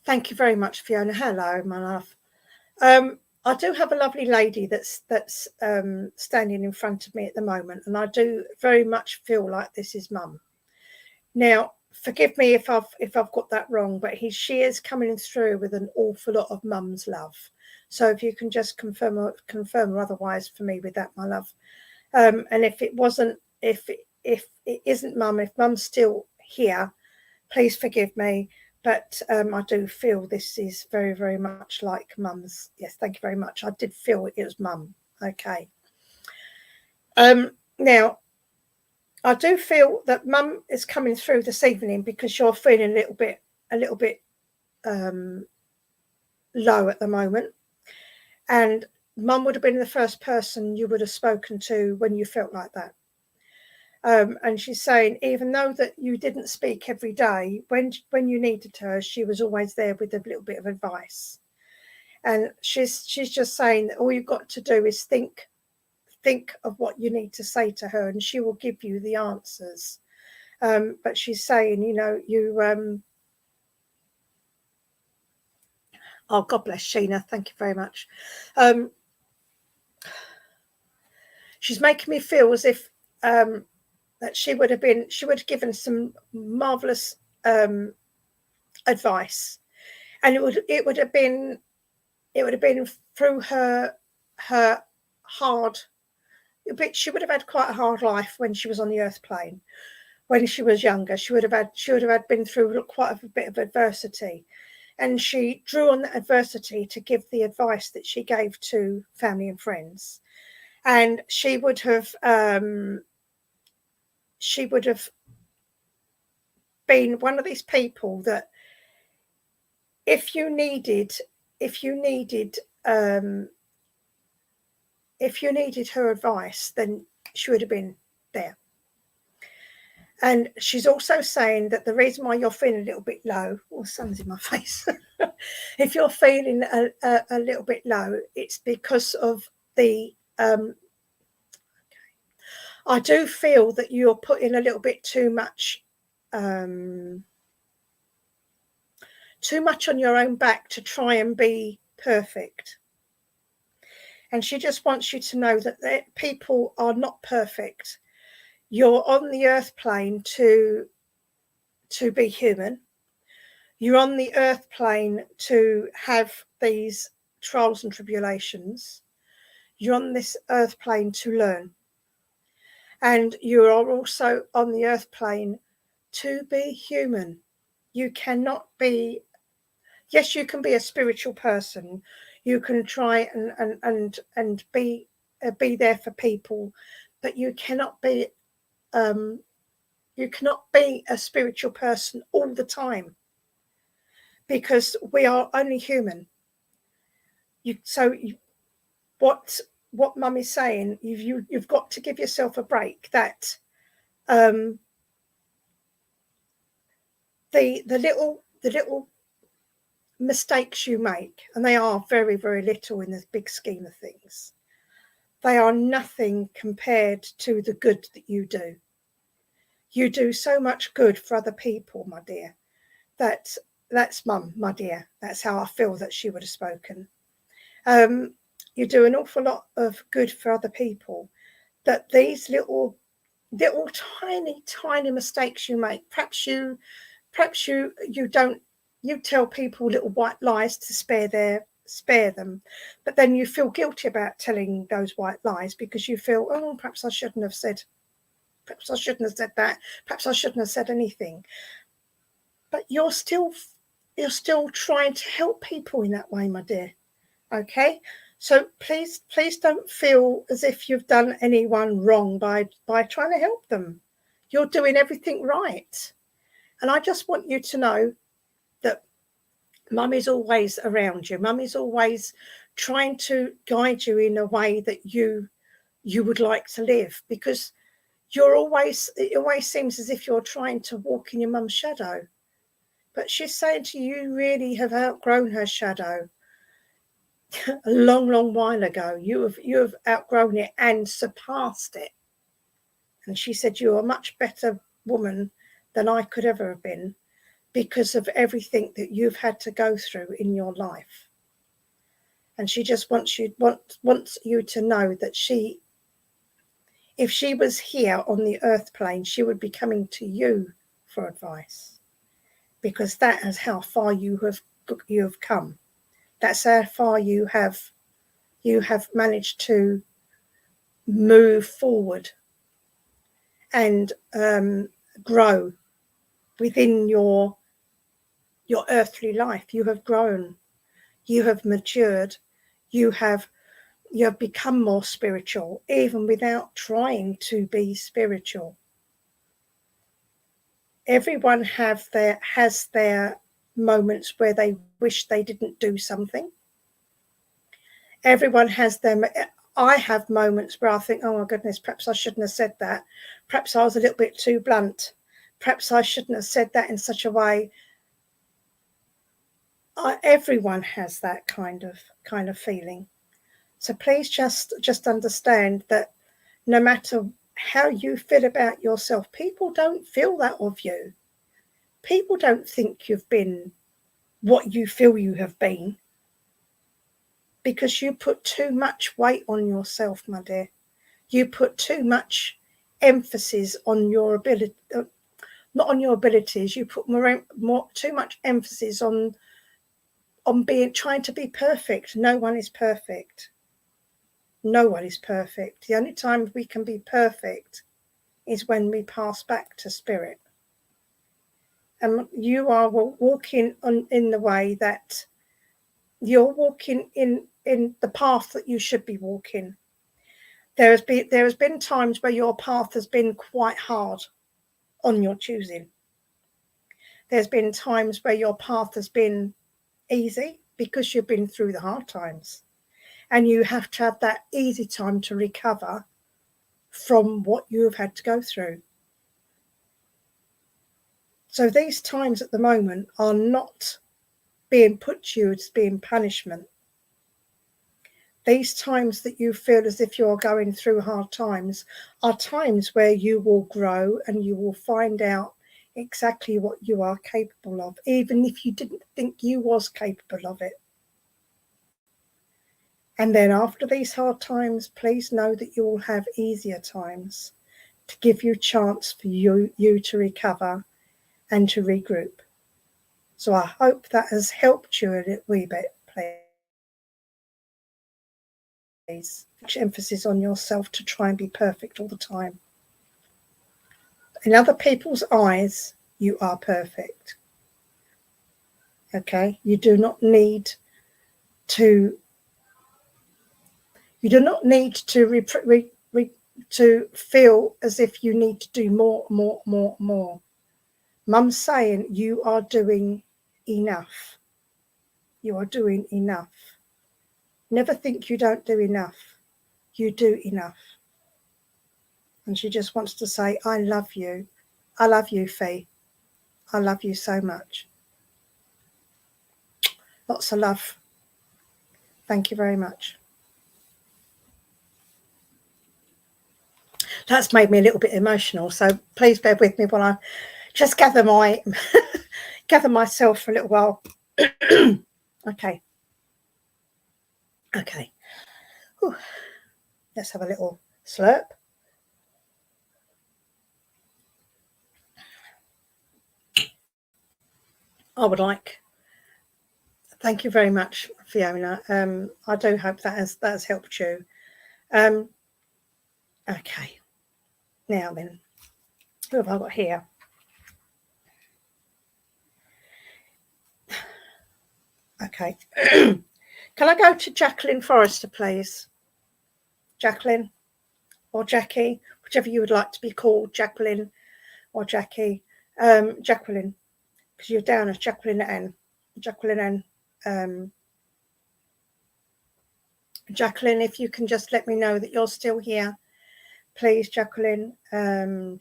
Thank you very much, Fiona. Hello, my love. I do have a lovely lady that's standing in front of me at the moment, and I do very much feel like this is Mum. Now, forgive me if I've got that wrong, but she is coming through with an awful lot of Mum's love. So if you can just confirm or otherwise for me with that, my love. And if it isn't Mum, if Mum's still here, please forgive me. But I do feel this is very, very much like Mum's. Yes, thank you very much. I did feel it was Mum. Okay. Now, I do feel that Mum is coming through this evening because you're feeling a little bit low at the moment. And Mum would have been the first person you would have spoken to when you felt like that. And she's saying, even though that you didn't speak every day, when you needed her, she was always there with a little bit of advice. And she's just saying that all you've got to do is think of what you need to say to her, and she will give you the answers. But she's saying, oh, God bless Sheena. Thank you very much. She's making me feel as if that she would have given some marvelous advice, and it would have been through her hard. But she would have had quite a hard life when she was on the earth plane. When she was younger, she would have been through quite a bit of adversity, and she drew on that adversity to give the advice that she gave to family and friends. And she would have been one of these people that if you needed her advice, then she would have been there. And she's also saying that the reason why you're feeling a little bit low, oh, sun's in my face. If you're feeling a little bit low, it's because of the I do feel that you're putting a little bit too much on your own back to try and be perfect. And she just wants you to know that people are not perfect. You're on the earth plane to be human. You're on the earth plane to have these trials and tribulations. You're on this earth plane to learn. And you are also on the earth plane to be human. You cannot be, yes, you can be a spiritual person. You can try and be there for people, but you cannot be a spiritual person all the time, because we are only human. What Mum is saying, you've got to give yourself a break. That the little mistakes you make, and they are very, very little in the big scheme of things, they are nothing compared to the good that you do. You do so much good for other people, my dear. That's Mum, my dear. That's how I feel that she would have spoken. You do an awful lot of good for other people, that these little tiny mistakes you make, perhaps you tell people little white lies to spare them, but then you feel guilty about telling those white lies because you feel, oh, perhaps I shouldn't have said that, perhaps I shouldn't have said anything. But you're still trying to help people in that way, my dear. Okay, so please don't feel as if you've done anyone wrong by trying to help them. You're doing everything right. And I just want you to know that Mum is always around you. Mum is always trying to guide you in a way that you would like to live, because it always seems as if you're trying to walk in your mum's shadow. But she's saying to you, you really have outgrown her shadow a long, long while ago. You have outgrown it and surpassed it. And she said, you're a much better woman than I could ever have been, because of everything that you've had to go through in your life. And she just wants you to know that if she was here on the earth plane, she would be coming to you for advice, because that is how far you have come. That's how far you have managed to move forward and grow within your earthly life. You have grown, you have matured, you have become more spiritual, even without trying to be spiritual. Everyone has their moments where they wish they didn't do something. Everyone has them. I have moments where I think, oh my goodness, perhaps I shouldn't have said that. Perhaps I was a little bit too blunt. Perhaps I shouldn't have said that in such a way. Everyone has that kind of feeling. So please just understand that no matter how you feel about yourself, people don't feel that of you. People don't think you've been what you feel you have been, because you put too much weight on yourself, my dear. You put too much emphasis on your ability, not on your abilities. You put too much emphasis on trying to be perfect. No one is perfect. No one is perfect. The only time we can be perfect is when we pass back to spirit. And you are walking in the way that you're walking in the path that you should be walking. There has been times where your path has been quite hard on your choosing. There's been times where your path has been easy because you've been through the hard times, and you have to have that easy time to recover from what you have had to go through. So these times at the moment are not being put to you as being punishment. These times that you feel as if you're going through hard times are times where you will grow and you will find out exactly what you are capable of, even if you didn't think you was capable of it. And then after these hard times, please know that you will have easier times to give you a chance for you to recover and to regroup. So I hope that has helped you a wee bit, please. Much emphasis on yourself to try and be perfect all the time. In other people's eyes, you are perfect. Okay? You do not need to to feel as if you need to do more. Mum's saying you are doing enough. You are doing enough. Never think you don't do enough. You do enough. And she just wants to say, I love you. I love you, Fee. I love you so much. Lots of love. Thank you very much. That's made me a little bit emotional, so please bear with me while I just gather myself for a little while. Okay. Whew. Let's have a little slurp. Thank you very much, Fiona. I do hope that has helped you. Okay. Now then, who have I got here? Okay. Can I go to Jacqueline Forrester, please? Jacqueline or Jackie, whichever you would like to be called, Jacqueline or Jackie. Jacqueline, because you're down as Jacqueline N. Jacqueline N. Jacqueline, if you can just let me know that you're still here, please, Jacqueline.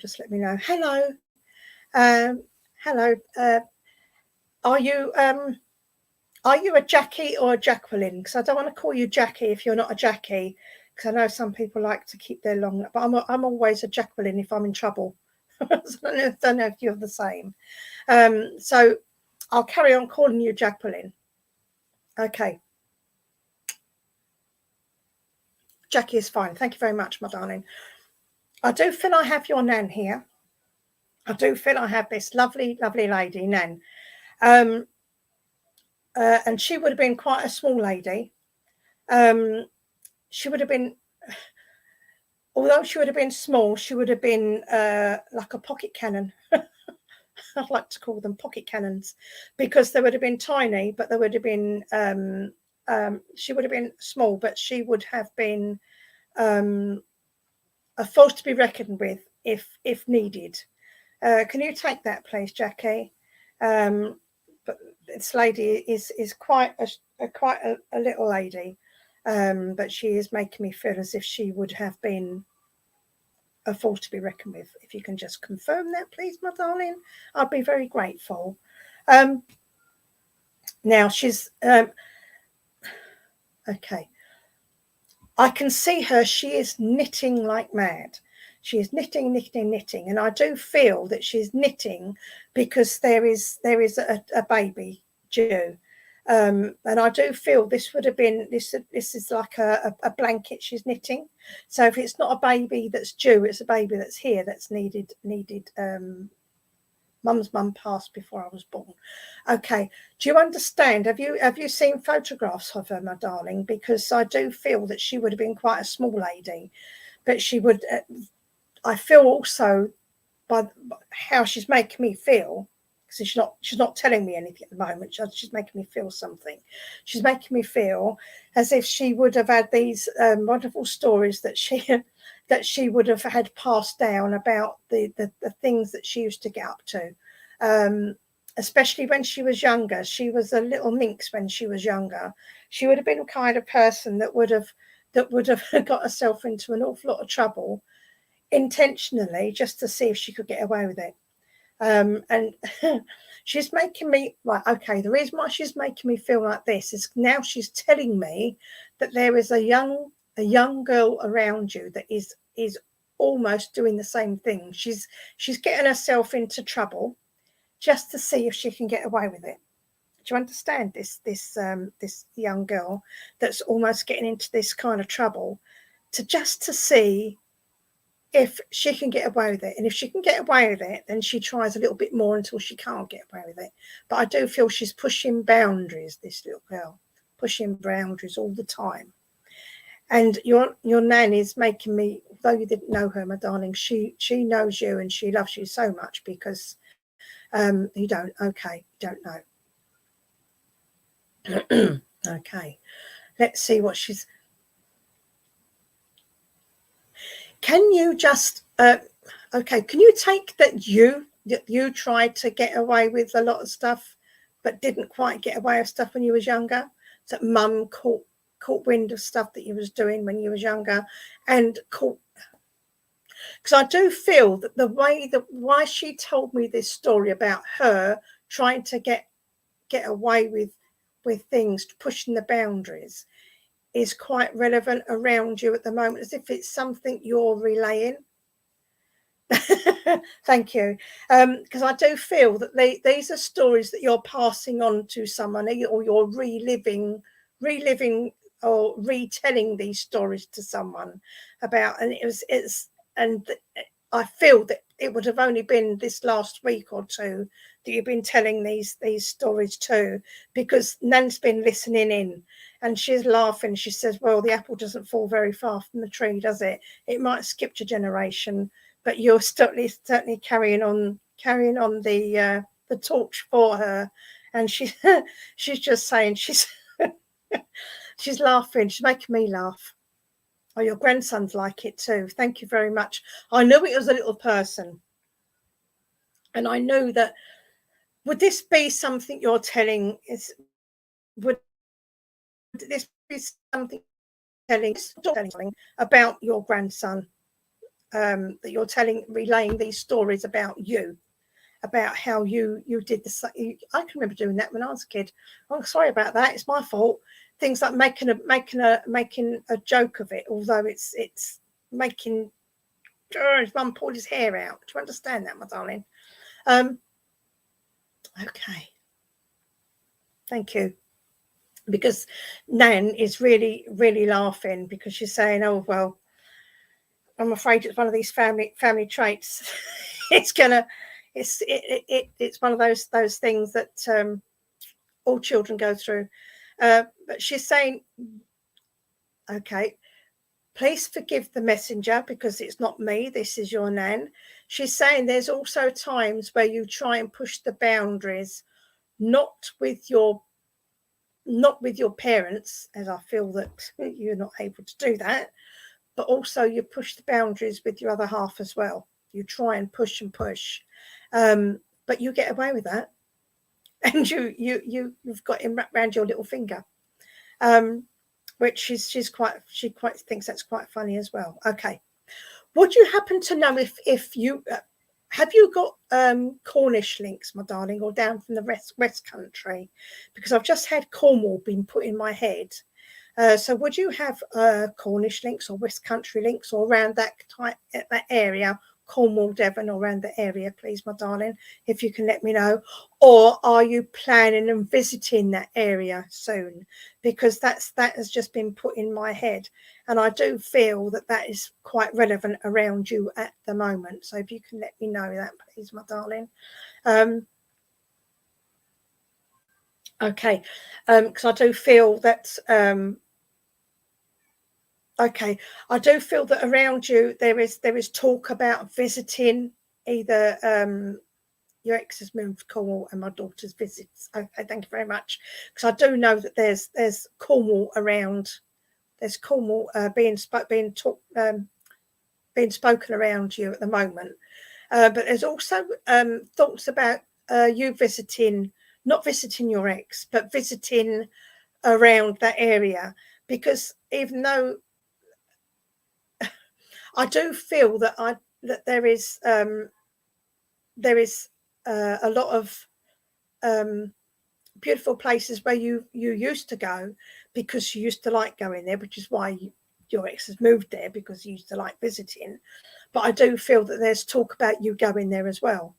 Just let me know. Hello. Hello. Are you a Jackie or a Jacqueline? Because I don't want to call you Jackie if you're not a Jackie, because I know some people like to keep their long, but I'm always a Jacqueline if I'm in trouble. So I don't know if you're the same. So I'll carry on calling you Jacqueline. Okay. Jackie is fine. Thank you very much, my darling. I do feel I have your Nan here. I do feel I have this lovely, lovely lady, Nan. And she would have been quite a small lady. She would have been, although she would have been small, she would have been like a pocket cannon. I'd like to call them pocket cannons, because they would have been tiny, but they would have been, she would have been small, but she would have been a force to be reckoned with if needed. Can you take that, please, Jackie? But this lady is quite a little lady, but she is making me feel as if she would have been a force to be reckoned with. If you can just confirm that, please, my darling, I'd be very grateful. Now she's okay. I can see her. She is knitting like mad. She is knitting, and I do feel that she's knitting because there is a baby due, and I do feel this would have been this is like a blanket she's knitting. So if it's not a baby that's due, it's a baby that's here that's needed. Mum's mum passed before I was born. Okay, do you understand? Have you seen photographs of her, my darling? Because I do feel that she would have been quite a small lady, but she would. I feel also by how she's making me feel, because she's not telling me anything at the moment. She's making me feel something. She's making me feel as if she would have had these wonderful stories that she would have had passed down about the things that she used to get up to, especially when she was younger. She was a little minx when she was younger. She would have been the kind of person that would have got herself into an awful lot of trouble intentionally just to see if she could get away with it. And she's making me right. Okay, the reason why she's making me feel like this is now she's telling me that there is a young girl around you that is almost doing the same thing. She's getting herself into trouble just to see if she can get away with it. Do you understand this young girl that's almost getting into this kind of trouble to see if she can get away with it? And if she can get away with it, then she tries a little bit more until she can't get away with it. But I do feel she's pushing boundaries, this little girl, pushing boundaries all the time. And your Nan is making me, though you didn't know her, my darling, she knows you and she loves you so much because you don't know. Okay, let's see what she's. Can you just okay, can you take that you tried to get away with a lot of stuff but didn't quite get away with stuff when you was younger? That mum caught wind of stuff that you was doing when you was younger and caught, because I do feel that the way that why she told me this story about her trying to get away with things, pushing the boundaries, is quite relevant around you at the moment, as if it's something you're relaying. Thank you. Because I do feel that these are stories that you're passing on to someone, or you're reliving or retelling these stories to someone about. And I feel that it would have only been this last week or two that you've been telling these stories too, because Nan's been listening in and she's laughing. She says, well, the apple doesn't fall very far from the tree, does it? It might skip your generation, but you're certainly carrying on the torch for her. And she's just saying, she's laughing. She's making me laugh. Oh, your grandson's like it too. Thank you very much. I knew it was a little person. And I knew that, would this be something you're telling? Would this be something telling about your grandson? That you're relaying these stories about you, about how you did this. I can remember doing that when I was a kid. I'm sorry about that. It's my fault. Things like making a joke of it, although it's making. His mum pulled his hair out. Do you understand that, my darling? Okay. Thank you. because Nan is really, really laughing because she's saying, "Oh well, I'm afraid it's one of these family traits. It's one of those things that all children go through." But she's saying, "Okay, please forgive the messenger because it's not me. This is your Nan." She's saying there's also times where you try and push the boundaries, not with your parents, as I feel that you're not able to do that, but also you push the boundaries with your other half as well. You try and push and push, but you get away with that, and you've got him wrapped around your little finger, which she quite thinks that's quite funny as well. Okay, would you happen to know if you have you got Cornish links, my darling, or down from the West Country? Because I've just had Cornwall being put in my head. So would you have Cornish links or West Country links or around that area, Cornwall, Devon, or around the area, please, my darling, if you can let me know? Or are you planning on visiting that area soon? Because that has just been put in my head, and I do feel that is quite relevant around you at the moment. So if you can let me know that, please, my darling. Okay, because I do feel that okay, I do feel that around you there is talk about visiting either your ex's moved to Cornwall and my daughter's visits. Okay, thank you very much. Because I do know that there's Cornwall around. There's Cornwall being spoken around you at the moment. But there's also thoughts about you visiting, not visiting your ex, but visiting around that area. Because even though I do feel that there is a lot of beautiful places where you used to go because you used to like going there, which is why your ex has moved there, because you used to like visiting. But I do feel that there's talk about you going there as well.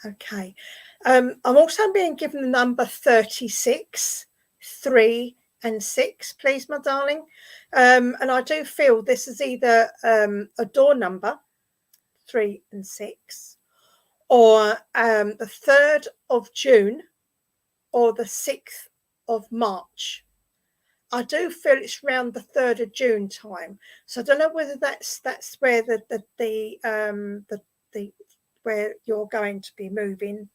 Okay. I'm also being given the number 36, 3 and 6, please, my darling. And I do feel this is either a door number, 3 and 6, or the 3rd of June or the 6th of March. I do feel it's around the 3rd of June time. So I don't know whether that's where the where you're going to be moving,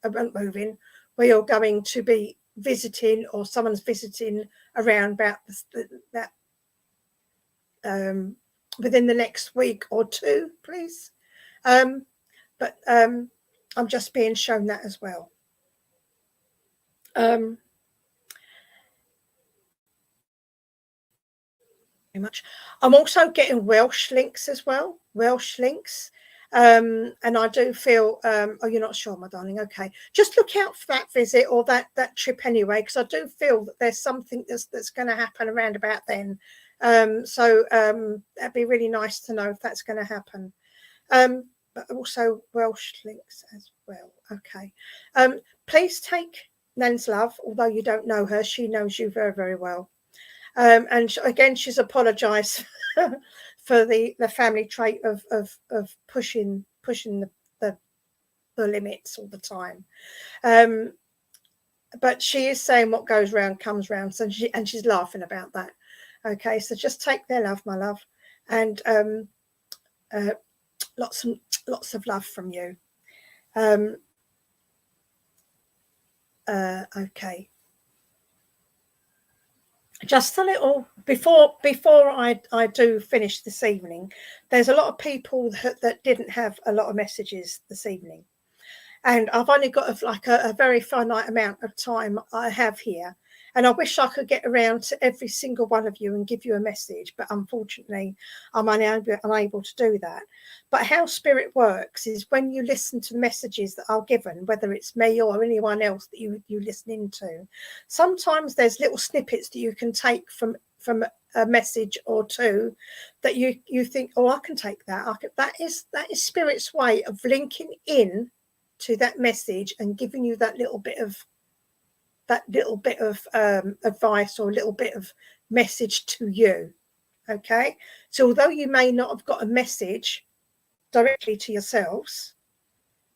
where you're going to be visiting, or someone's visiting around about that within the next week or two, please. But I'm just being shown that as well. Very much. I'm also getting Welsh links as well. Welsh links. And I do feel, oh, you're not sure, my darling. Okay. Just look out for that visit or that trip anyway, because I do feel that there's something that's going to happen around about then. So that'd be really nice to know if that's going to happen. But also Welsh links as well. Okay. Please take Nan's love, although you don't know her. She knows you very, very well. And again, she's apologised for the family trait of pushing the limits all the time. But she is saying what goes round comes round, so she's laughing about that. Okay, so just take their love, my love, and lots of love from you. Okay. Just a little before I do finish this evening, there's a lot of people that didn't have a lot of messages this evening, and I've only got a very finite amount of time I have here, and I wish I could get around to every single one of you and give you a message, but unfortunately I'm unable to do that. But how Spirit works is when you listen to the messages that are given, whether it's me or anyone else that you listen into, sometimes there's little snippets that you can take from a message or two that you think, oh, I can take that. That is Spirit's way of linking in to that message and giving you that little bit of that little bit of advice or a little bit of message to you. Okay, so although you may not have got a message directly to yourselves,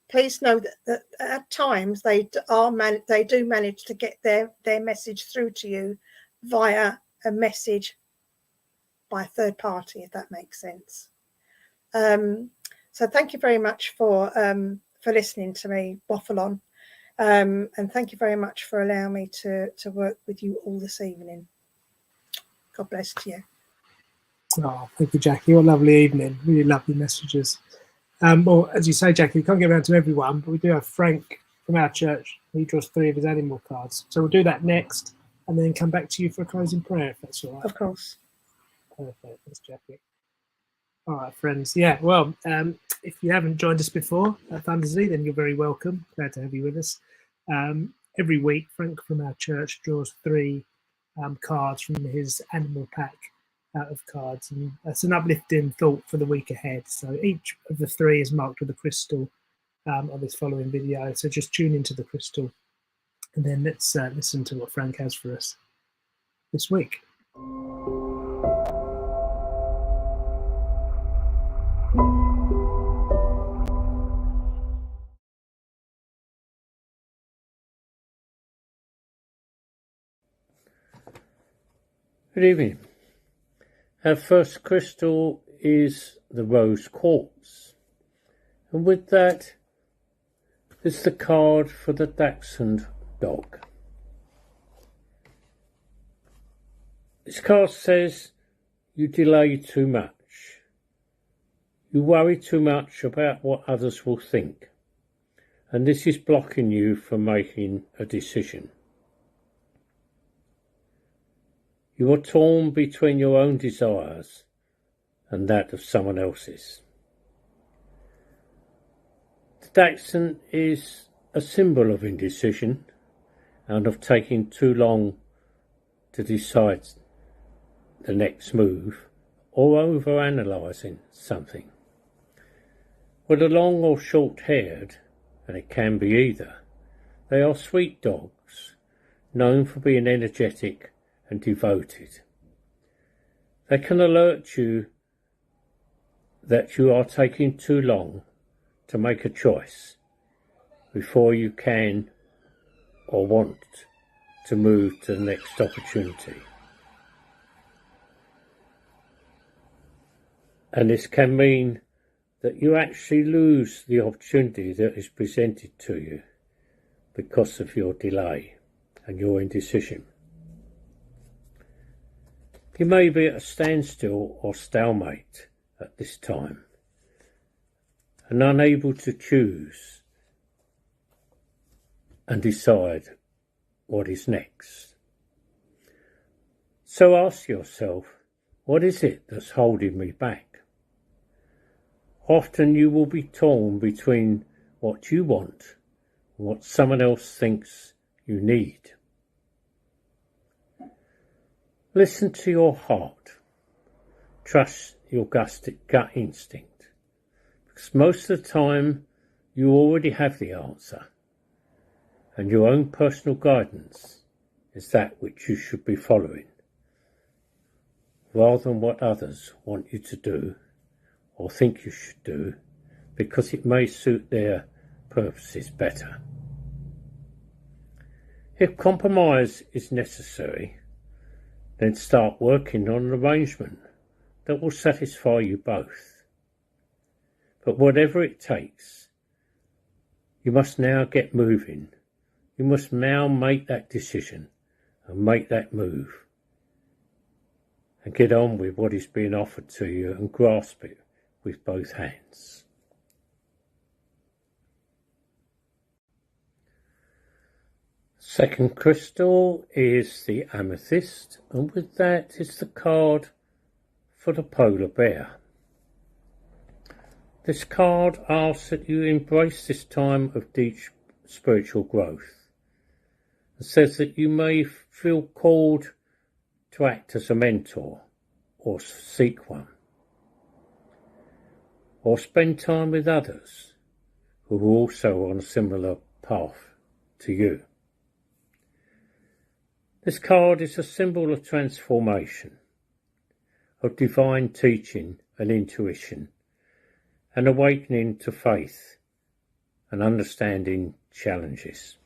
please know that at times they do manage to get their message through to you via a message by a third party, if that makes sense. So thank you very much for listening to me waffle on, and thank you very much for allowing me to work with you all this evening. God bless you. Oh, thank you, Jackie. What a lovely evening. Really lovely messages. Well, as you say, Jackie, we can't get around to everyone, but we do have Frank from our church. He draws 3 of his animal cards. So we'll do that next and then come back to you for a closing prayer, if that's all right. Of course. Perfect. Thanks, Jackie. All right, friends. Yeah, well, if you haven't joined us before at Thundersea, then you're very welcome. Glad to have you with us. Every week, Frank from our church draws 3 cards from his animal pack out of cards, and that's an uplifting thought for the week ahead. So each of the 3 is marked with a crystal on this following video. So just tune into the crystal, and then let's listen to what Frank has for us this week. Good evening. Our first crystal is the rose quartz, and with that is the card for the Dachshund dog. This card says you delay too much. You worry too much about what others will think, and this is blocking you from making a decision. You are torn between your own desires and that of someone else's. The Dachshund is a symbol of indecision and of taking too long to decide the next move or over-analysing something. Whether long or short-haired, and it can be either, they are sweet dogs, known for being energetic and devoted. They can alert you that you are taking too long to make a choice before you can or want to move to the next opportunity. And this can mean that you actually lose the opportunity that is presented to you because of your delay and your indecision. You may be at a standstill or stalemate at this time and unable to choose and decide what is next. So ask yourself, what is it that's holding me back? Often you will be torn between what you want and what someone else thinks you need. Listen to your heart. Trust your gut instinct. Because most of the time you already have the answer, and your own personal guidance is that which you should be following, rather than what others want you to do or think you should do, because it may suit their purposes better. If compromise is necessary, then start working on an arrangement that will satisfy you both. But whatever it takes, you must now get moving. You must now make that decision and make that move and get on with what is being offered to you and grasp it with both hands. Second crystal is the amethyst, and with that is the card for the polar bear. This card asks that you embrace this time of deep spiritual growth. It says that you may feel called to act as a mentor or seek one, or spend time with others who are also on a similar path to you. This card is a symbol of transformation, of divine teaching and intuition, and awakening to faith and understanding challenges.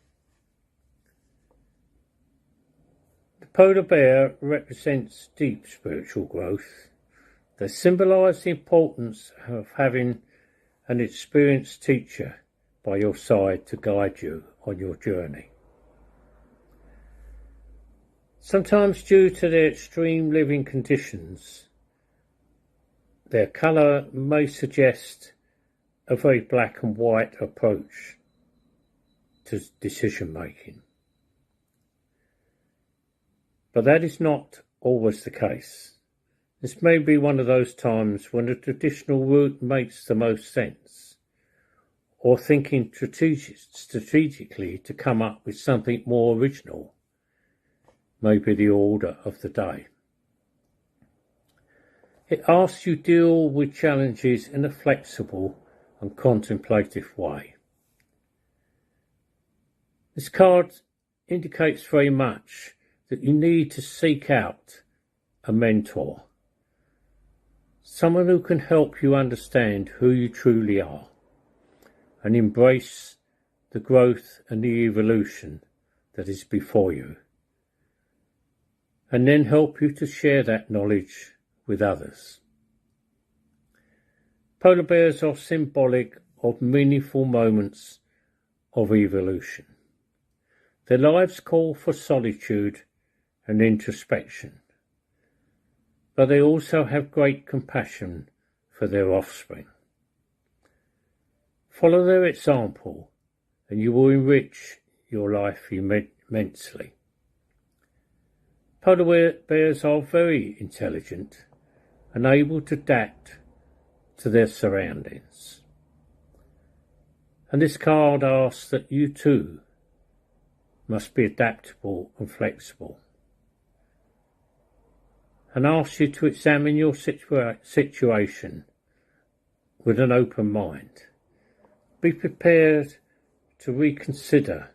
The polar bear represents deep spiritual growth. They symbolise the importance of having an experienced teacher by your side to guide you on your journey. Sometimes due to their extreme living conditions, their colour may suggest a very black and white approach to decision making. But that is not always the case. This may be one of those times when the traditional route makes the most sense, or thinking strategically to come up with something more original may be the order of the day. It asks you deal with challenges in a flexible and contemplative way. This card indicates very much that you need to seek out a mentor, someone who can help you understand who you truly are and embrace the growth and the evolution that is before you, and then help you to share that knowledge with others. Polar bears are symbolic of meaningful moments of evolution. Their lives call for solitude and introspection, but they also have great compassion for their offspring. Follow their example and you will enrich your life immensely. Polar bears are very intelligent and able to adapt to their surroundings. And this card asks that you too must be adaptable and flexible, and asks you to examine your situation with an open mind. Be prepared to reconsider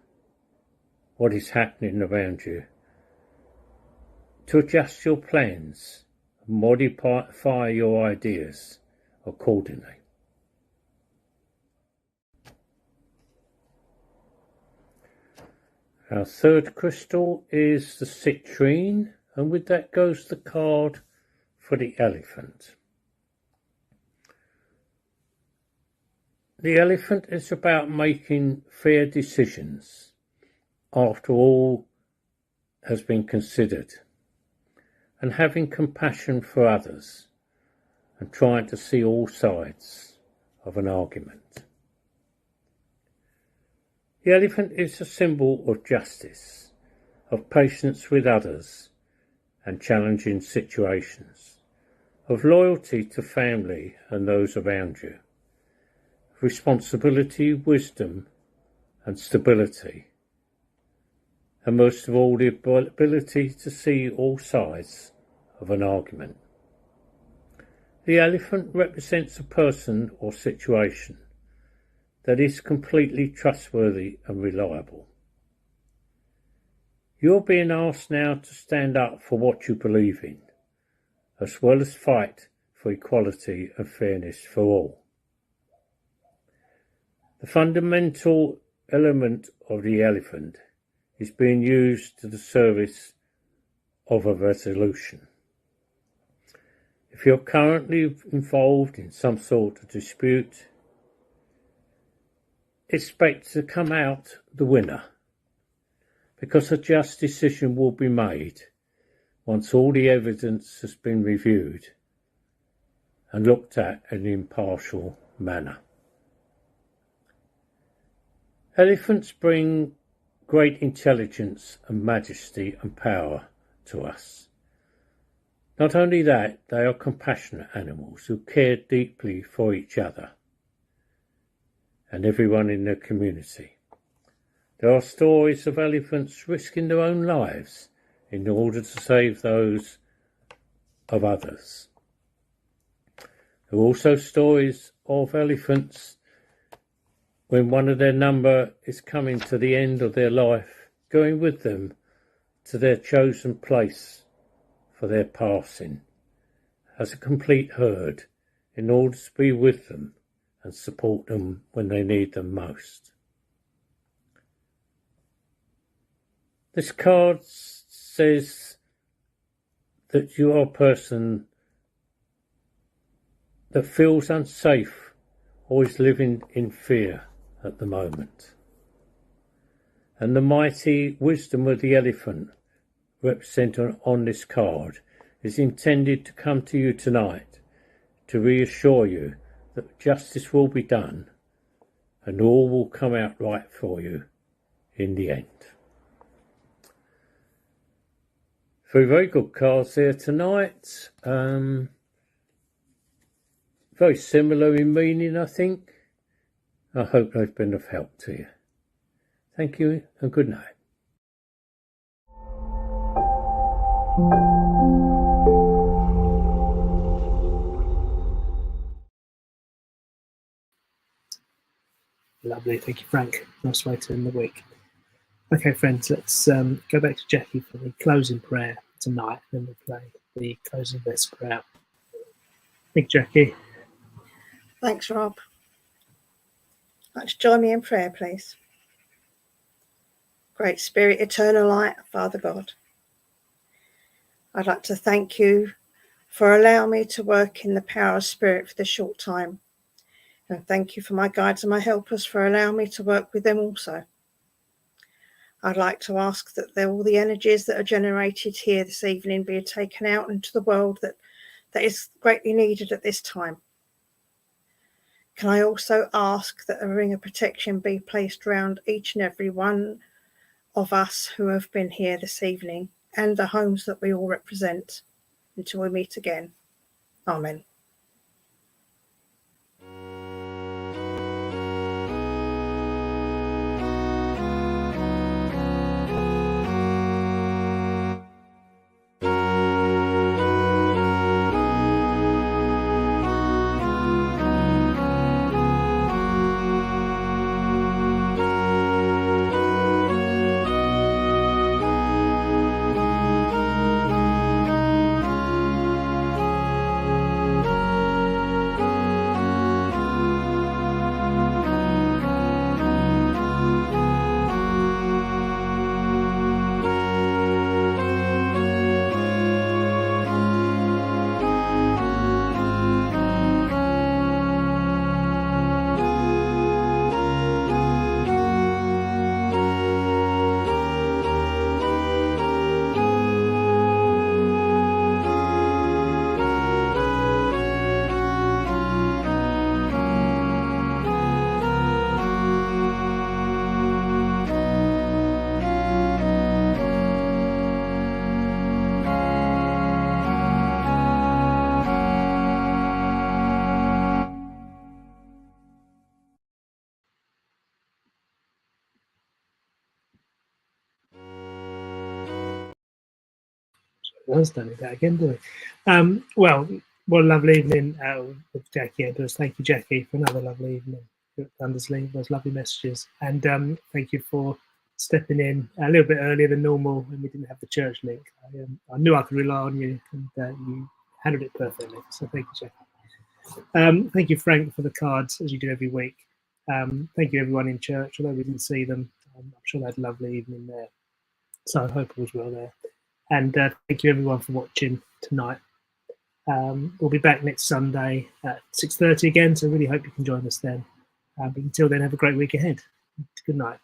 what is happening around you, to adjust your plans and modify your ideas accordingly. Our third crystal is the citrine, and with that goes the card for the elephant. The elephant is about making fair decisions after all has been considered, and having compassion for others, and trying to see all sides of an argument. The elephant is a symbol of justice, of patience with others and challenging situations, of loyalty to family and those around you, of responsibility, wisdom and stability, and most of all the ability to see all sides of an argument. The elephant represents a person or situation that is completely trustworthy and reliable. You're being asked now to stand up for what you believe in, as well as fight for equality and fairness for all. The fundamental element of the elephant is being used to the service of a resolution. If you're currently involved in some sort of dispute, expect to come out the winner, because a just decision will be made once all the evidence has been reviewed and looked at in an impartial manner. Elephants bring great intelligence and majesty and power to us. Not only that, they are compassionate animals who care deeply for each other and everyone in their community. There are stories of elephants risking their own lives in order to save those of others. There are also stories of elephants when one of their number is coming to the end of their life, going with them to their chosen place for their passing, as a complete herd, in order to be with them and support them when they need them most. This card says that you are a person that feels unsafe, always living in fear at the moment. And the mighty wisdom of the elephant represented on this card is intended to come to you tonight to reassure you that justice will be done and all will come out right for you in the end. Three very good cards there tonight. Very similar in meaning, I think. I hope they've been of help to you. Thank you and good night. Lovely, thank you, Frank. Nice way to end the week. Okay, friends, let's go back to Jackie for the closing prayer tonight, and then we'll play the closing Vesper out. Thank you, Jackie. Thanks, Rob. Let's join me in prayer, please. Great Spirit, eternal light, Father God, I'd like to thank you for allowing me to work in the power of Spirit for this short time. And thank you for my guides and my helpers for allowing me to work with them also. I'd like to ask that all the energies that are generated here this evening be taken out into the world that is greatly needed at this time. Can I also ask that a ring of protection be placed around each and every one of us who have been here this evening and the homes that we all represent until we meet again. Amen. Don't need that again, do we? Well, what a lovely evening with Jackie Edwards. Thank you, Jackie, for another lovely evening at Dundersley. Those lovely messages. And thank you for stepping in a little bit earlier than normal when we didn't have the church link. I knew I could rely on you, and you handled it perfectly. So thank you, Jackie. Thank you, Frank, for the cards, as you do every week. Thank you, everyone in church. Although we didn't see them, I'm sure they had a lovely evening there. So I hope it was well there. And thank you, everyone, for watching tonight. We'll be back next Sunday at 6:30 again, so really hope you can join us then. But until then, have a great week ahead. Good night.